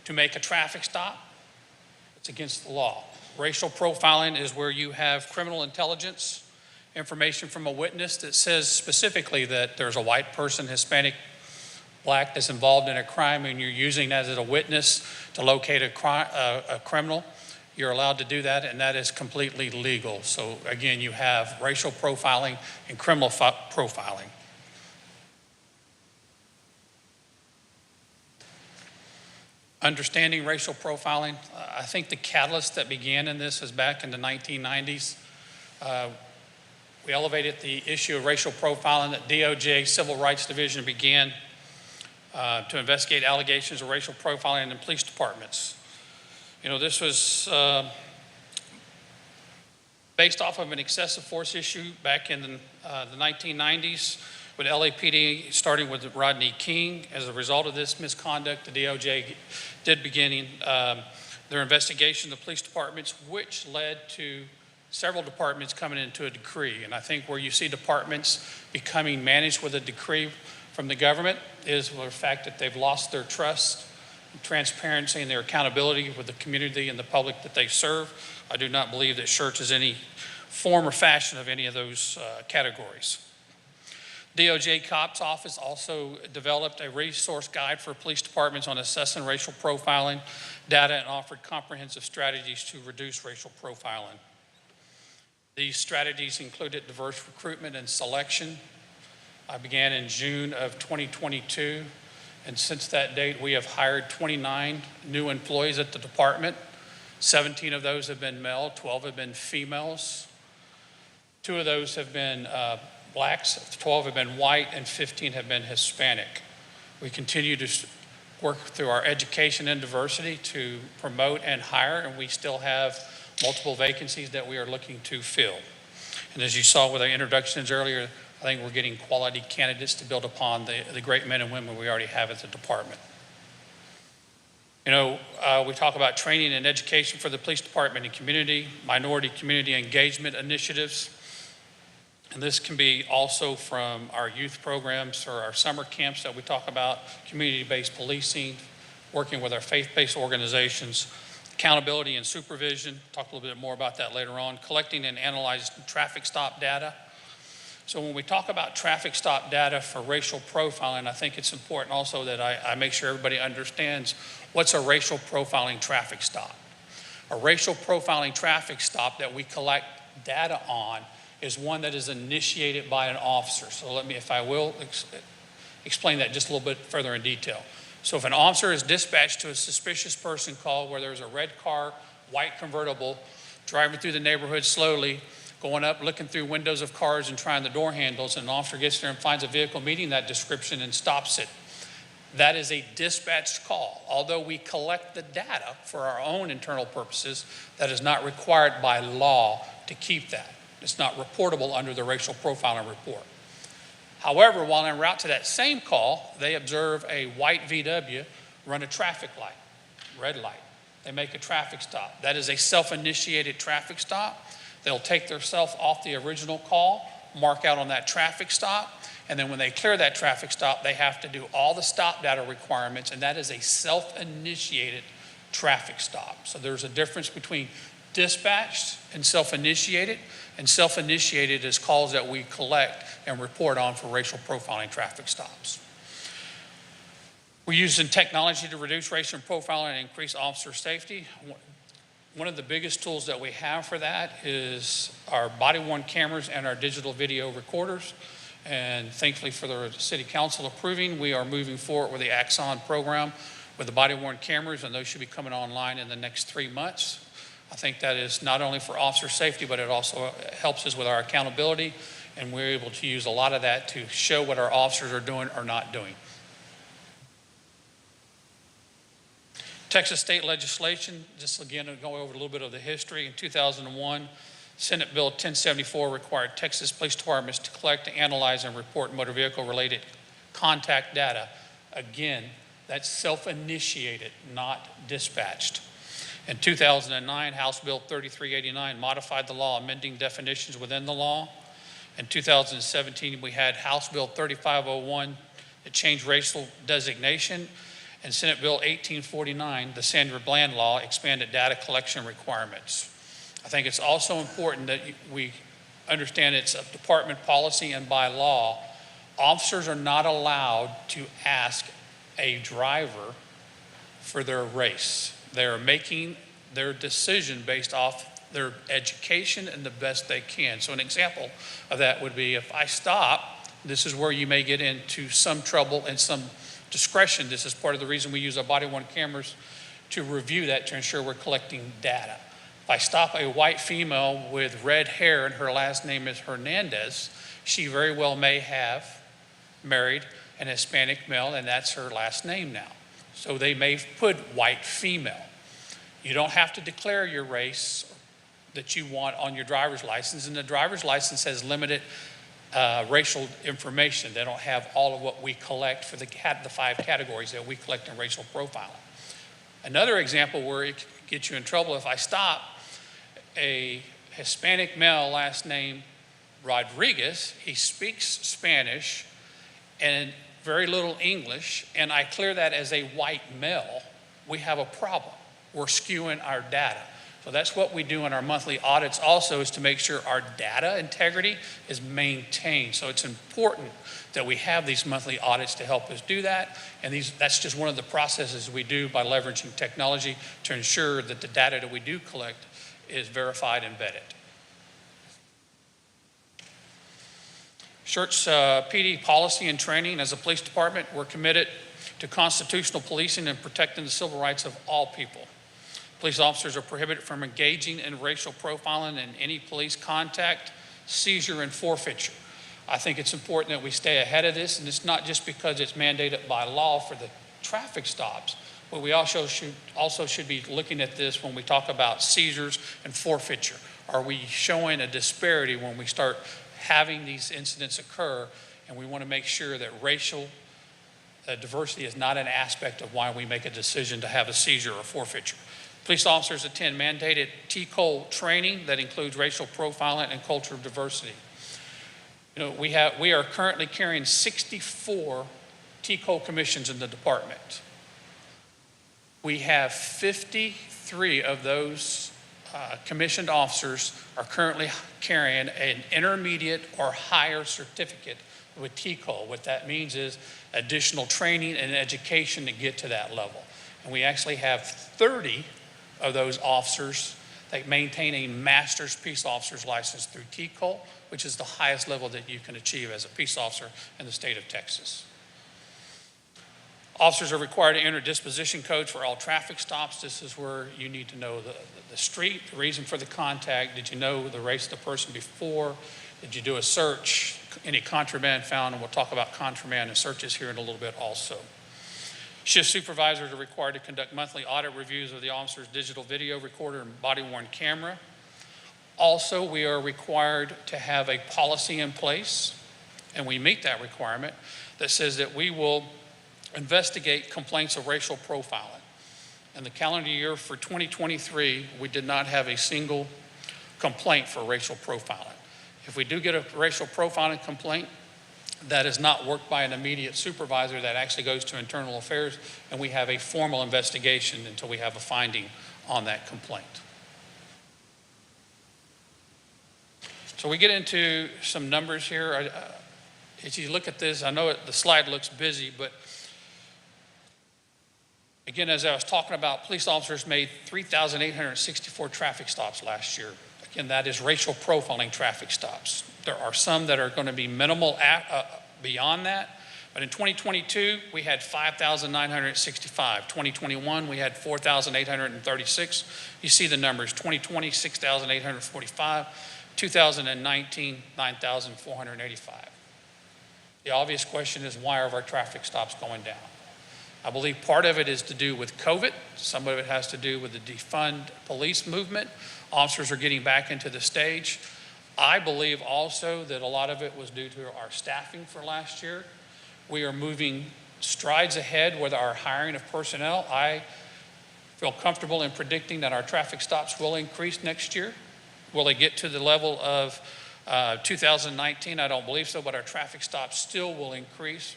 to make a traffic stop. It's against the law. Racial profiling is where you have criminal intelligence, information from a witness that says specifically that there's a white person, Hispanic, black, that's involved in a crime, and you're using that as a witness to locate a criminal. You're allowed to do that, and that is completely legal. So again, you have racial profiling and criminal profiling. Understanding racial profiling, I think the catalyst that began in this is back in the 1990s. We elevated the issue of racial profiling. That DOJ Civil Rights Division began to investigate allegations of racial profiling in police departments. This was based off of an excessive force issue back in the 1990s with LAPD, starting with Rodney King. As a result of this misconduct, the DOJ did begin their investigation of the police departments, which led to several departments coming into a decree. And I think where you see departments becoming managed with a decree from the government is the fact that they've lost their trust, transparency, and their accountability with the community and the public that they serve. I do not believe that Schertz is any form or fashion of any of those categories. DOJ COPS office also developed a resource guide for police departments on assessing racial profiling data and offered comprehensive strategies to reduce racial profiling. These strategies included diverse recruitment and selection. I began in June of 2022, and since that date, we have hired 29 new employees at the department. 17 of those have been male, 12 have been females. 2 of those have been blacks, 12 have been white, and 15 have been Hispanic. We continue to work through our education and diversity to promote and hire, and we still have multiple vacancies that we are looking to fill. And as you saw with our introductions earlier, I think we're getting quality candidates to build upon the great men and women we already have at the department. You know, we talk about training and education for the police department and community, minority community engagement initiatives. And this can be also from our youth programs or our summer camps that we talk about, community-based policing, working with our faith-based organizations, accountability and supervision, talk a little bit more about that later on, collecting and analyzing traffic stop data. So when we talk about traffic stop data for racial profiling, I think it's important also that I make sure everybody understands what's a racial profiling traffic stop. A racial profiling traffic stop that we collect data on is one that is initiated by an officer. So let me, if I will, explain that just a little bit further in detail. So if an officer is dispatched to a suspicious person call where there's a red car, white convertible, driving through the neighborhood slowly, going up, looking through windows of cars and trying the door handles, and an officer gets there and finds a vehicle meeting that description and stops it, that is a dispatched call. Although we collect the data for our own internal purposes, that is not required by law to keep that. It's not reportable under the racial profiling report. However, while en route to that same call, they observe a white VW run a traffic light, red light. They make a traffic stop. That is a self-initiated traffic stop. They'll take themselves off the original call, mark out on that traffic stop, and then when they clear that traffic stop, they have to do all the stop data requirements, and that is a self-initiated traffic stop. So there's a difference between dispatched and self-initiated is calls that we collect and report on for racial profiling traffic stops. We're using technology to reduce racial profiling and increase officer safety. One of the biggest tools that we have for that is our body-worn cameras and our digital video recorders. And thankfully for the City Council approving, we are moving forward with the Axon program with the body-worn cameras, and those should be coming online in the next 3 months. I think that is not only for officer safety, but it also helps us with our accountability, and we're able to use a lot of that to show what our officers are doing or not doing. Texas state legislation, just again going over a little bit of the history. In 2001, Senate Bill 1074 required Texas police departments to collect, analyze, and report motor vehicle related contact data. Again, that's self-initiated, not dispatched. In 2009, House Bill 3389 modified the law, amending definitions within the law. In 2017, we had House Bill 3501 that changed racial designation, and Senate Bill 1849, the Sandra Bland law, expanded data collection requirements. I think it's also important that we understand it's a department policy, and by law, officers are not allowed to ask a driver for their race. They're making their decision based off their education and the best they can. So an example of that would be if I stop, this is where you may get into some trouble and some discretion. This is part of the reason we use our body-worn cameras to review that to ensure we're collecting data. If I stop a white female with red hair and her last name is Hernandez, she very well may have married an Hispanic male, and that's her last name now. So they may put white female. You don't have to declare your race that you want on your driver's license, and the driver's license has limited racial information. They don't have all of what we collect for the 5 categories that we collect in racial profiling. Another example where it gets you in trouble, if I stop a Hispanic male, last name Rodriguez. He speaks Spanish and very little English, and I clear that as a white male, we have a problem. We're skewing our data. So that's what we do in our monthly audits also, is to make sure our data integrity is maintained. So it's important that we have these monthly audits to help us do that. And that's just one of the processes we do by leveraging technology to ensure that the data that we do collect is verified and vetted. Schertz PD policy and training. As a police department, we're committed to constitutional policing and protecting the civil rights of all people. Police officers are prohibited from engaging in racial profiling in any police contact, seizure, and forfeiture. I think it's important that we stay ahead of this, and it's not just because it's mandated by law for the traffic stops, but we also should be looking at this when we talk about seizures and forfeiture. Are we showing a disparity when we start having these incidents occur? And we want to make sure that racial diversity is not an aspect of why we make a decision to have a seizure or forfeiture. Police officers attend mandated TCOL training that includes racial profiling and cultural diversity. You know, we are currently carrying 64 TCOL commissions in the department. We have 53 of those commissioned officers are currently carrying an intermediate or higher certificate with TCOL. What that means is additional training and education to get to that level. And we actually have 30 of those officers that maintain a master's peace officer's license through TCOL, which is the highest level that you can achieve as a peace officer in the state of Texas. Officers are required to enter disposition codes for all traffic stops. This is where you need to know the street, the reason for the contact. Did you know the race of the person before? Did you do a search? Any contraband found? And we'll talk about contraband and searches here in a little bit also. Shift supervisors are required to conduct monthly audit reviews of the officer's digital video recorder and body-worn camera. Also, we are required to have a policy in place, and we meet that requirement, that says that we will investigate complaints of racial profiling. In the calendar year for 2023, we did not have a single complaint for racial profiling. If we do get a racial profiling complaint, that is not worked by an immediate supervisor. That actually goes to internal affairs, and we have a formal investigation until we have a finding on that complaint. So we get into some numbers here. As you look at this, I know the slide looks busy, but again, as I was talking about, police officers made 3,864 traffic stops last year. Again, that is racial profiling traffic stops. There are some that are going to be minimal beyond that, but in 2022, we had 5,965. 2021, we had 4,836. You see the numbers, 2020, 6,845. 2019, 9,485. The obvious question is, why are our traffic stops going down? I believe part of it is to do with COVID. Some of it has to do with the defund police movement. Officers are getting back into the stage. I believe also that a lot of it was due to our staffing for last year. We are moving strides ahead with our hiring of personnel. I feel comfortable in predicting that our traffic stops will increase next year. Will they get to the level of 2019? I don't believe so, but our traffic stops still will increase.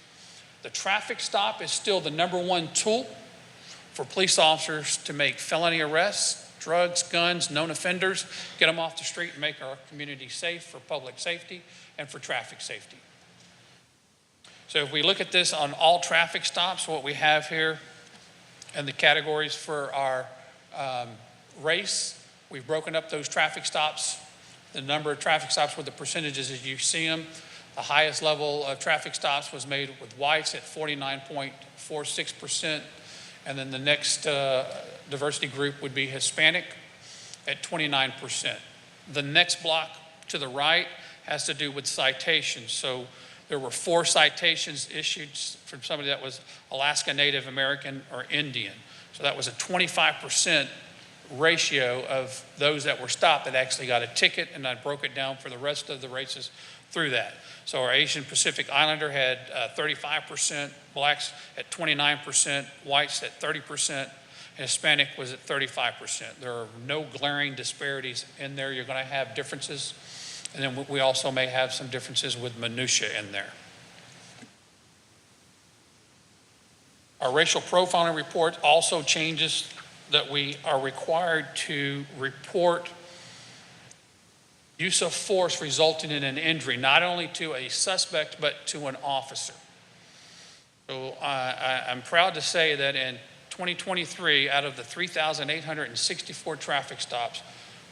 The traffic stop is still the #1 tool for police officers to make felony arrests, drugs, guns, known offenders, get them off the street and make our community safe for public safety and for traffic safety. So if we look at this on all traffic stops, what we have here and the categories for our race, we've broken up those traffic stops, the number of traffic stops with the percentages as you see them. The highest level of traffic stops was made with whites at 49.46%. And then the next diversity group would be Hispanic at 29%. The next block to the right has to do with citations. So there were 4 citations issued from somebody that was Alaska Native American or Indian. So that was a 25% ratio of those that were stopped that actually got a ticket, and I broke it down for the rest of the races through that. So our Asian Pacific Islander had 35%, blacks at 29%, whites at 30%, Hispanic was at 35%. There are no glaring disparities in there. You're going to have differences. And then we also may have some differences with minutia in there. Our racial profiling report also changes that we are required to report use of force resulting in an injury, not only to a suspect, but to an officer. So I'm proud to say that in 2023, out of the 3,864 traffic stops,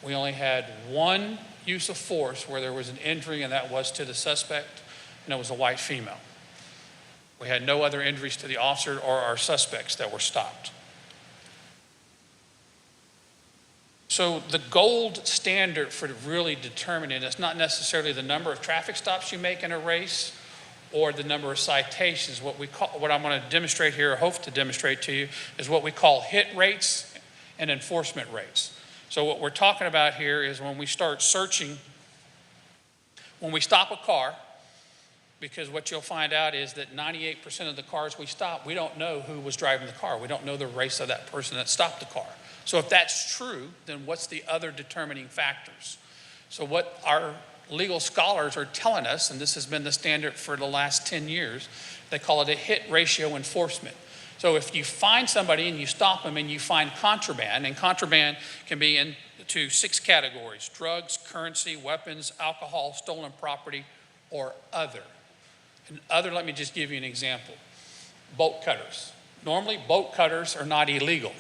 we only had one use of force where there was an injury, and that was to the suspect, and it was a white female. We had no other injuries to the officer or our suspects that were stopped. So the gold standard for really determining it's not necessarily the number of traffic stops you make in a race or the number of citations. What I'm going to demonstrate here, or hope to demonstrate to you, is what we call hit rates and enforcement rates. So what we're talking about here is when we start searching, when we stop a car, because what you'll find out is that 98% of the cars we stop, we don't know who was driving the car. We don't know the race of that person that stopped the car. So if that's true, then what's the other determining factors? So what our legal scholars are telling us, and this has been the standard for the last 10 years, they call it a hit ratio enforcement. So if you find somebody and you stop them and you find contraband, and contraband can be into 6 categories: drugs, currency, weapons, alcohol, stolen property, or other. And other, let me just give you an example. Bolt cutters. Normally, bolt cutters are not illegal.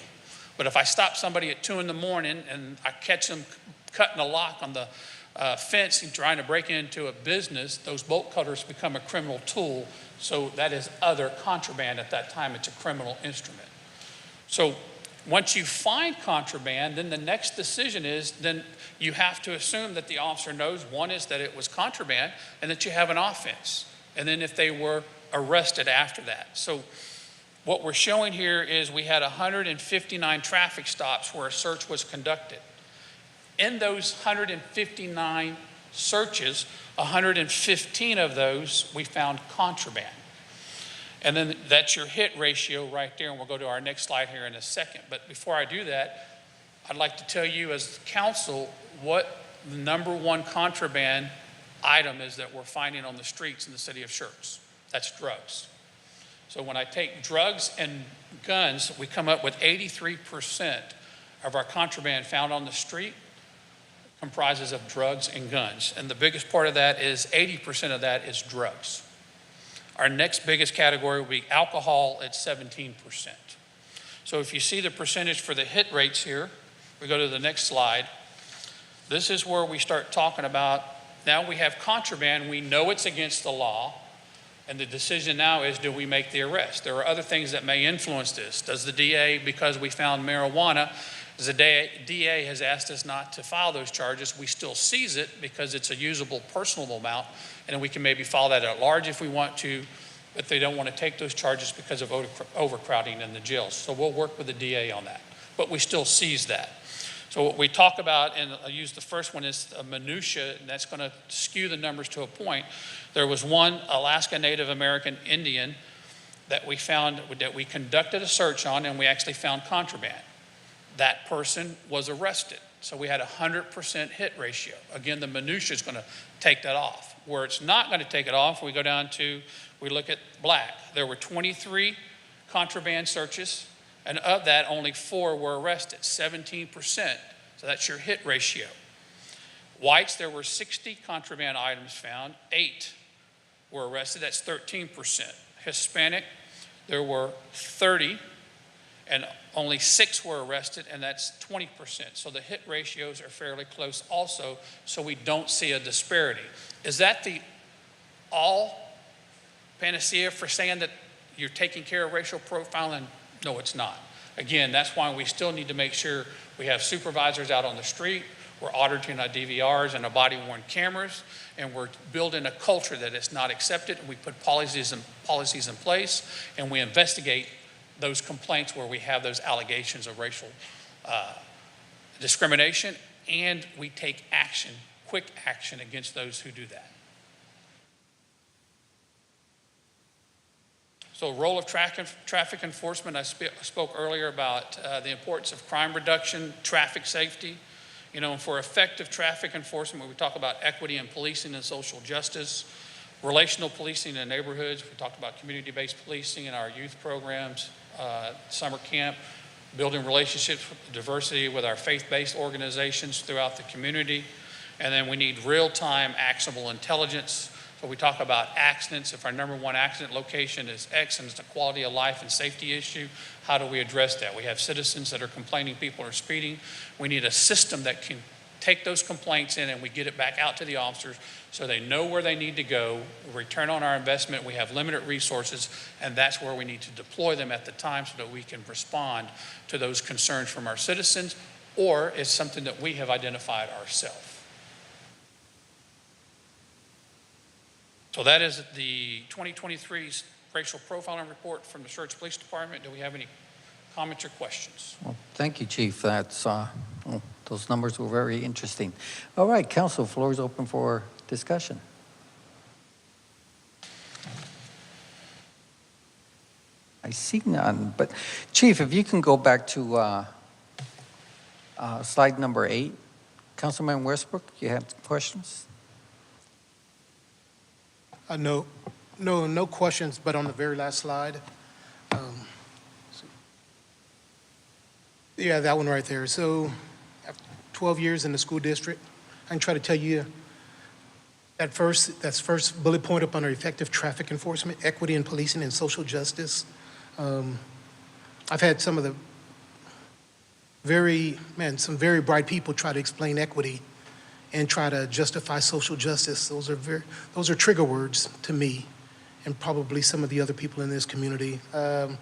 But if I stop somebody at 2 in the morning and I catch them cutting a lock on the fence and trying to break into a business, those bolt cutters become a criminal tool. So that is other contraband at that time. It's a criminal instrument. So once you find contraband, then the next decision is then you have to assume that the officer knows, one is that it was contraband and that you have an offense. And then if they were arrested after that. So what we're showing here is we had 159 traffic stops where a search was conducted. In those 159 searches, 115 of those we found contraband. And then that's your hit ratio right there, and we'll go to our next slide here in a second. But before I do that, I'd like to tell you as council what the #1 contraband item is that we're finding on the streets in the city of Schertz. That's drugs. So when I take drugs and guns, we come up with 83% of our contraband found on the street comprises of drugs and guns. And the biggest part of that is 80% of that is drugs. Our next biggest category will be alcohol at 17%. So if you see the percentage for the hit rates here, we go to the next slide. This is where we start talking about, now we have contraband, we know it's against the law, and the decision now is, do we make the arrest? There are other things that may influence this. Does the DA, because we found marijuana, the DA has asked us not to file those charges. We still seize it because it's a usable personal amount, and we can maybe file that at large if we want to, but they don't want to take those charges because of overcrowding in the jails. So we'll work with the DA on that, but we still seize that. So what we talk about, and I'll use the first one, is a minutia, and that's going to skew the numbers to a point. There was one Alaska Native American Indian that we found, that we conducted a search on, and we actually found contraband. That person was arrested. So we had a 100% hit ratio. Again, the minutia is going to take that off. Where it's not going to take it off, we go down to, we look at black. There were 23 contraband searches, and of that, only 4 were arrested, 17%. So that's your hit ratio. Whites, there were 60 contraband items found, 8 were arrested, that's 13%. Hispanic, there were 30, and only 6 were arrested, and that's 20%. So the hit ratios are fairly close also, so we don't see a disparity. Is that the all panacea for saying that you're taking care of racial profiling? No, it's not. Again, that's why we still need to make sure we have supervisors out on the street, we're auditing our DVRs and our body-worn cameras, and we're building a culture that it's not accepted, and we put policies in place, and we investigate those complaints where we have those allegations of racial discrimination, and we take action, quick action against those who do that. So So role of traffic enforcement, I spoke earlier about the importance of crime reduction, traffic safety. You know, for effective traffic enforcement, we talk about equity in policing and social justice, relational policing in neighborhoods. We talked about community-based policing in our youth programs, summer camp, building relationships with diversity with our faith-based organizations throughout the community. And then we need real-time actionable intelligence. So we talk about accidents. If our number one accident location is X and it's a quality of life and safety issue, how do we address that? We have citizens that are complaining people are speeding. We need a system that can take those complaints in and we get it back out to the officers so they know where they need to go, return on our investment. We have limited resources, and that's where we need to deploy them at the time so that we can respond to those concerns from our citizens, or it's something that we have identified ourselves. So that is the 2023 racial profiling report from the Schertz Police Department. Do we have any comments or questions? Well, thank you, Chief. That's, those numbers were very interesting. All right, Council, floor is open for discussion. I see none, but Chief, if you can go back to slide number 8. Councilman Westbrook, you have questions? No questions, but on the very last slide. Yeah, that one right there. So after 12 years in the school district, I can try to tell you that's first bullet point up under effective traffic enforcement, equity in policing, and social justice. I've had some of the some very bright people try to explain equity and try to justify social justice. Those are trigger words to me and probably some of the other people in this community. Trying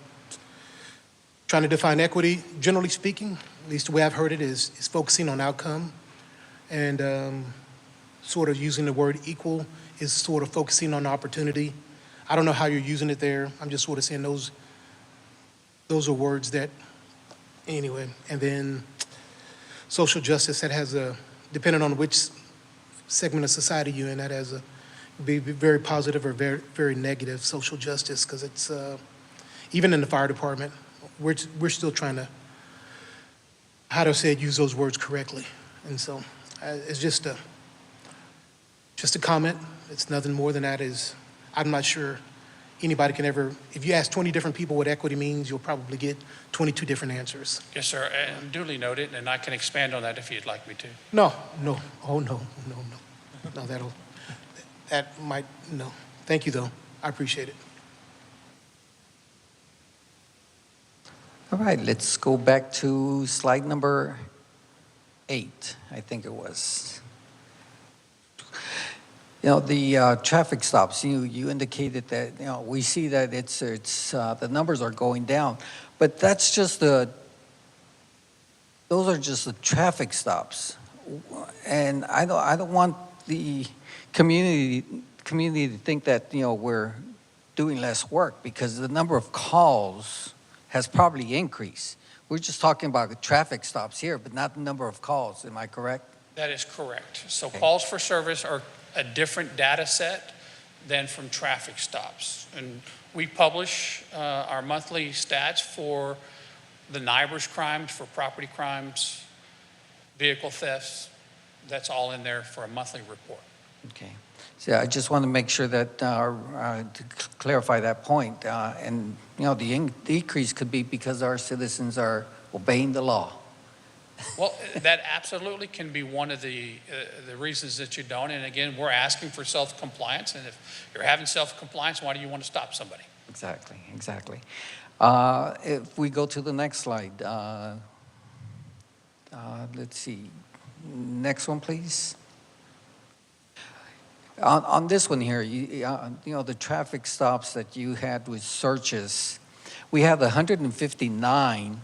to define equity, generally speaking, at least the way I've heard it, is focusing on outcome, and sort of using the word equal is sort of focusing on opportunity. I don't know how you're using it there. I'm just sort of saying those are words that, anyway. And then social justice, that has a, depending on which segment of society you're in, that has a, be very positive or very, very negative social justice, because it's, even in the fire department, we're still trying to, how to say it, use those words correctly. And so it's just a comment. It's nothing more than that. I'm not sure anybody can ever, if you ask 20 different people what equity means, you'll probably get 22 different answers. Yes, sir, and duly noted, and I can expand on that if you'd like me to. No, that might, no. Thank you, though. I appreciate it. All right, let's go back to slide number 8, I think it was. You know, the traffic stops, you indicated that, you know, we see that it's the numbers are going down, but that's just those are just the traffic stops. And I don't want the community to think that, you know, we're doing less work, because the number of calls has probably increased. We're just talking about the traffic stops here, but not the number of calls. Am I correct? That is correct. So calls for service are a different data set than from traffic stops. And we publish our monthly stats for the NIBRS crimes, for property crimes, vehicle thefts. That's all in there for a monthly report. Okay. So I just want to make sure that, to clarify that point, and, you know, the decrease could be because our citizens are obeying the law. Well, that absolutely can be one of the reasons that you don't. And again, we're asking for self-compliance. And if you're having self-compliance, why do you want to stop somebody? Exactly. If we go to the next slide, let's see. Next one, please. On this one here, you know, the traffic stops that you had with searches, we have 159,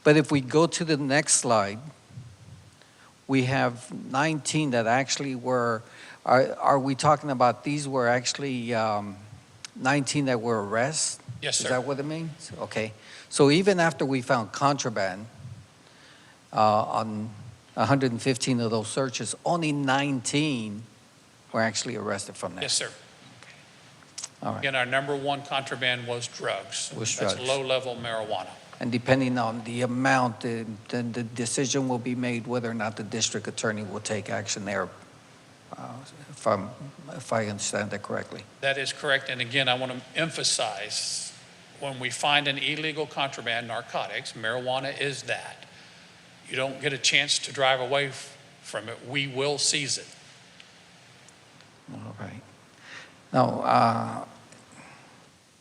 but if we go to the next slide, we have 19 that actually were, are we talking about these were actually 19 that were arrests? Yes, sir. Is that what it means? Okay. So even after we found contraband on 115 of those searches, only 19 were actually arrested from that. Yes, sir. All right. Again, our number one contraband was drugs. Was That's drugs. low-level marijuana. And depending on the amount, then the decision will be made whether or not the district attorney will take action there, if I understand that correctly. That is correct. And again, I want to emphasize, when we find an illegal contraband, narcotics, marijuana is that. You don't get a chance to drive away from it. We will seize it. All right. Now,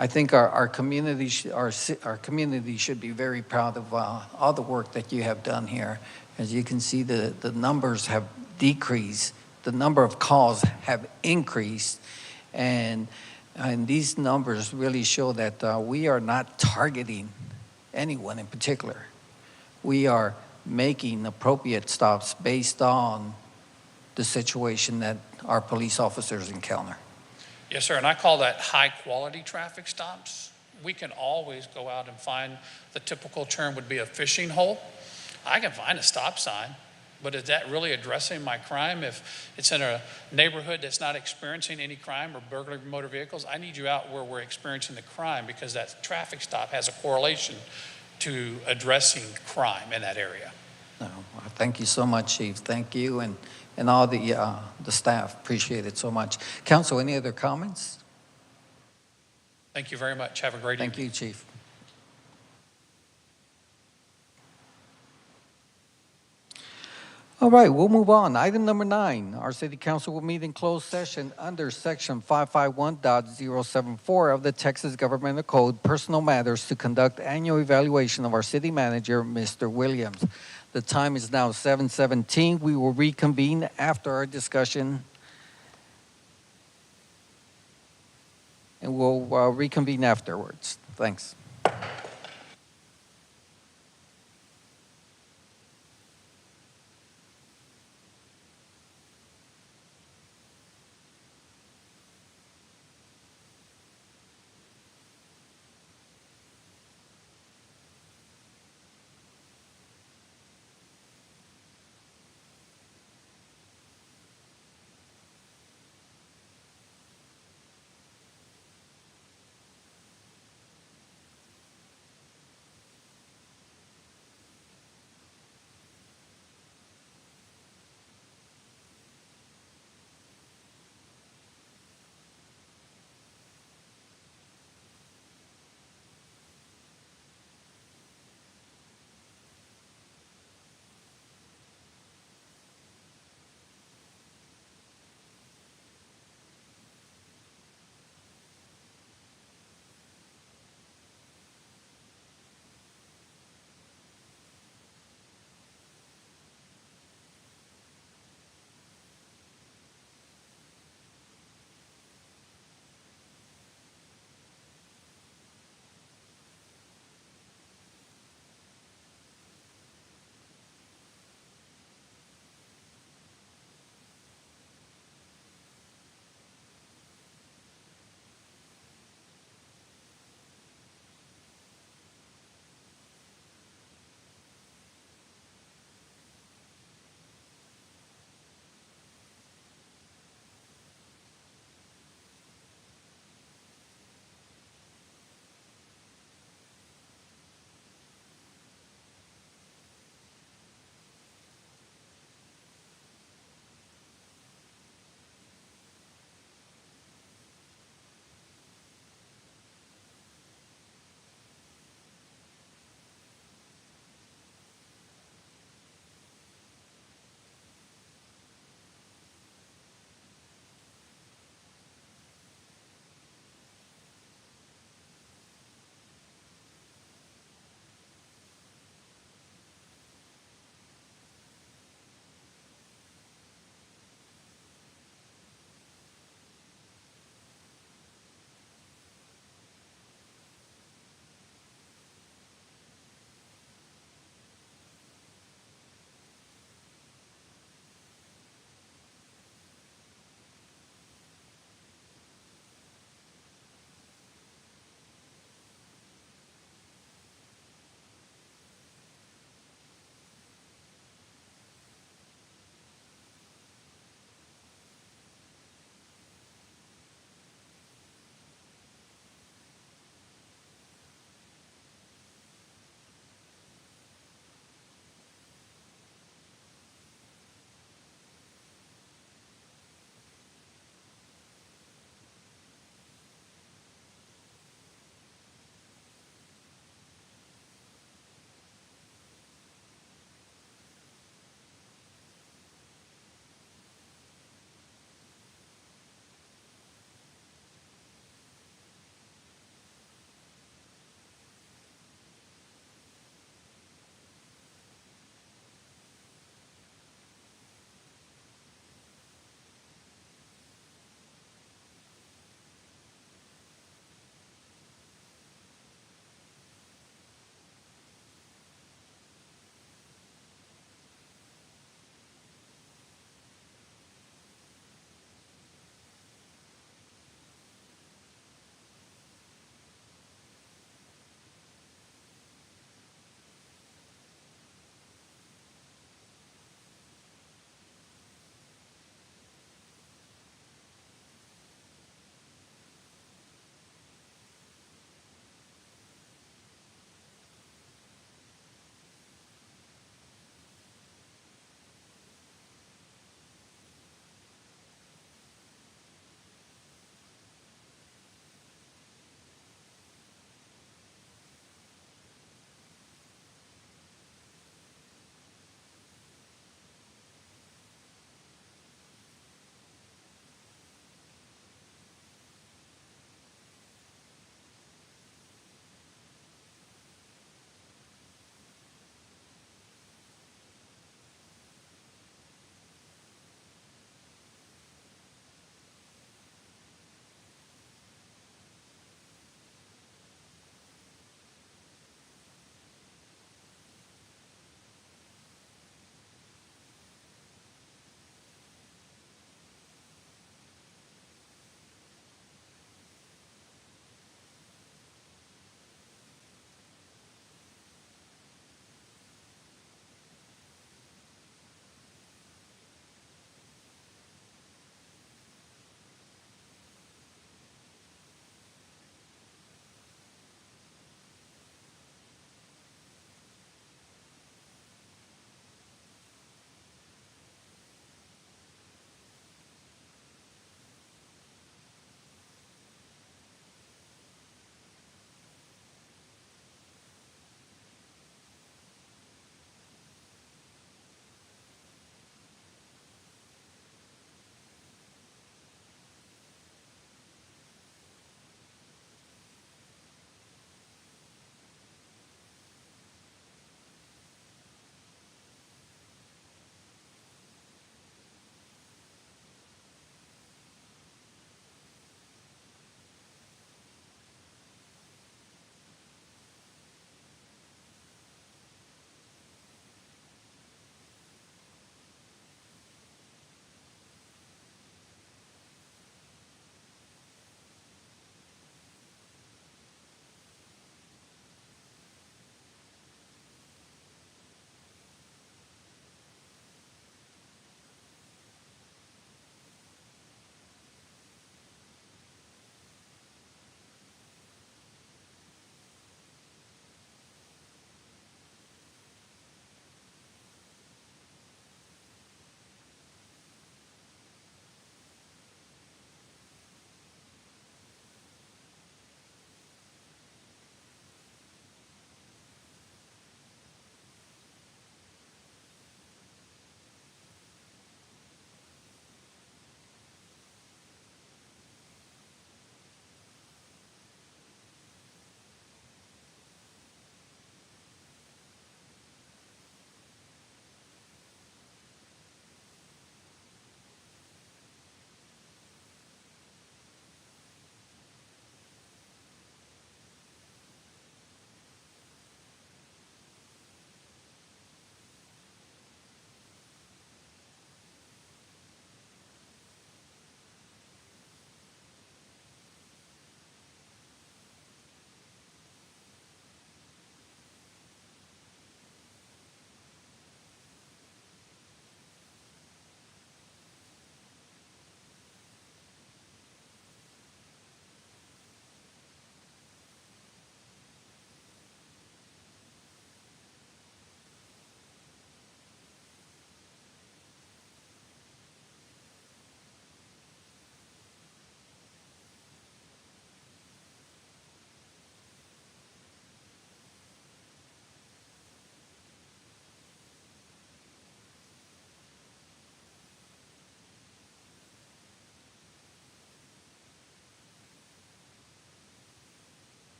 I think our community, our community should be very proud of all the work that you have done here. As you can see, the numbers have decreased. The number of calls have increased. And these numbers really show that we are not targeting anyone in particular. We are making appropriate stops based on the situation that our police officers encounter. Yes, sir, and I call that high-quality traffic stops. We can always go out and find, the typical term would be a fishing hole. I can find a stop sign, but is that really addressing my crime? If it's in a neighborhood that's not experiencing any crime or burglary of motor vehicles, I need you out where we're experiencing the crime, because that traffic stop has a correlation to addressing crime in that area. No, thank you so much, Chief. Thank you, and all the staff. Appreciate it so much. Council, any other comments? Thank you very much. Have a great evening. Thank you, Chief. All right, we'll move on. Item number 9, our city council will meet in closed session under section 551.074 of the Texas Governmental Code, personal matters, to conduct annual evaluation of our city manager, Mr. Williams. The time is now 7:17. We will reconvene after our discussion, and we'll reconvene afterwards. Thanks.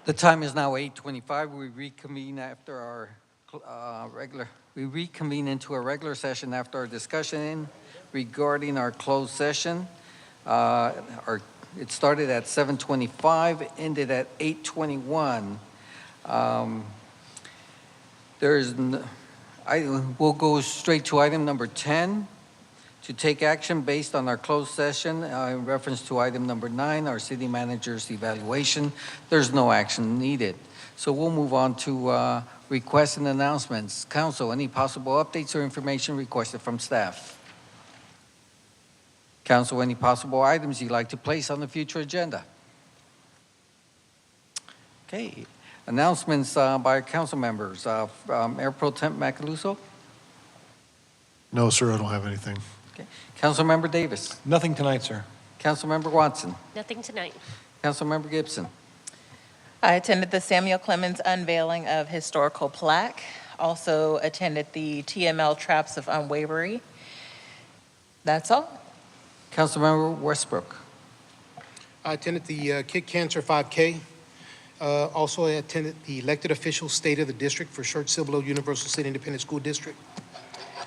The time is now 8:25. We reconvene after our we reconvene into a regular session after our discussion regarding our closed session. It started at 7:25, ended at 8:21. We'll go straight to item number 10, to take action based on our closed session in reference to item number 9, our city manager's evaluation. There's no action needed. So we'll move on to requests and announcements. Council, any possible updates or information requested from staff? Council, any possible items you'd like to place on the future agenda? Okay, announcements by council members. Mayor Pro Tem Macaluso? No, sir, I don't have anything. Okay. Councilmember Davis? Nothing tonight, sir. Councilmember Watson? Nothing tonight. Councilmember Gibson? I attended the Samuel Clemens unveiling of historical plaque. Also attended the TML Traps of Unwavery. That's all. Councilmember Westbrook? I attended the Kick Cancer 5K. Also, I attended the elected official state of the district for Schertz Universal City Independent School District.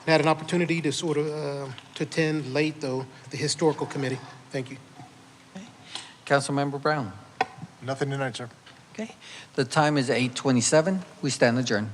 And had an opportunity to to attend late, though, the historical committee. Thank you. Councilmember Brown? Nothing tonight, sir. Okay. The time is 8:27. We stand adjourned.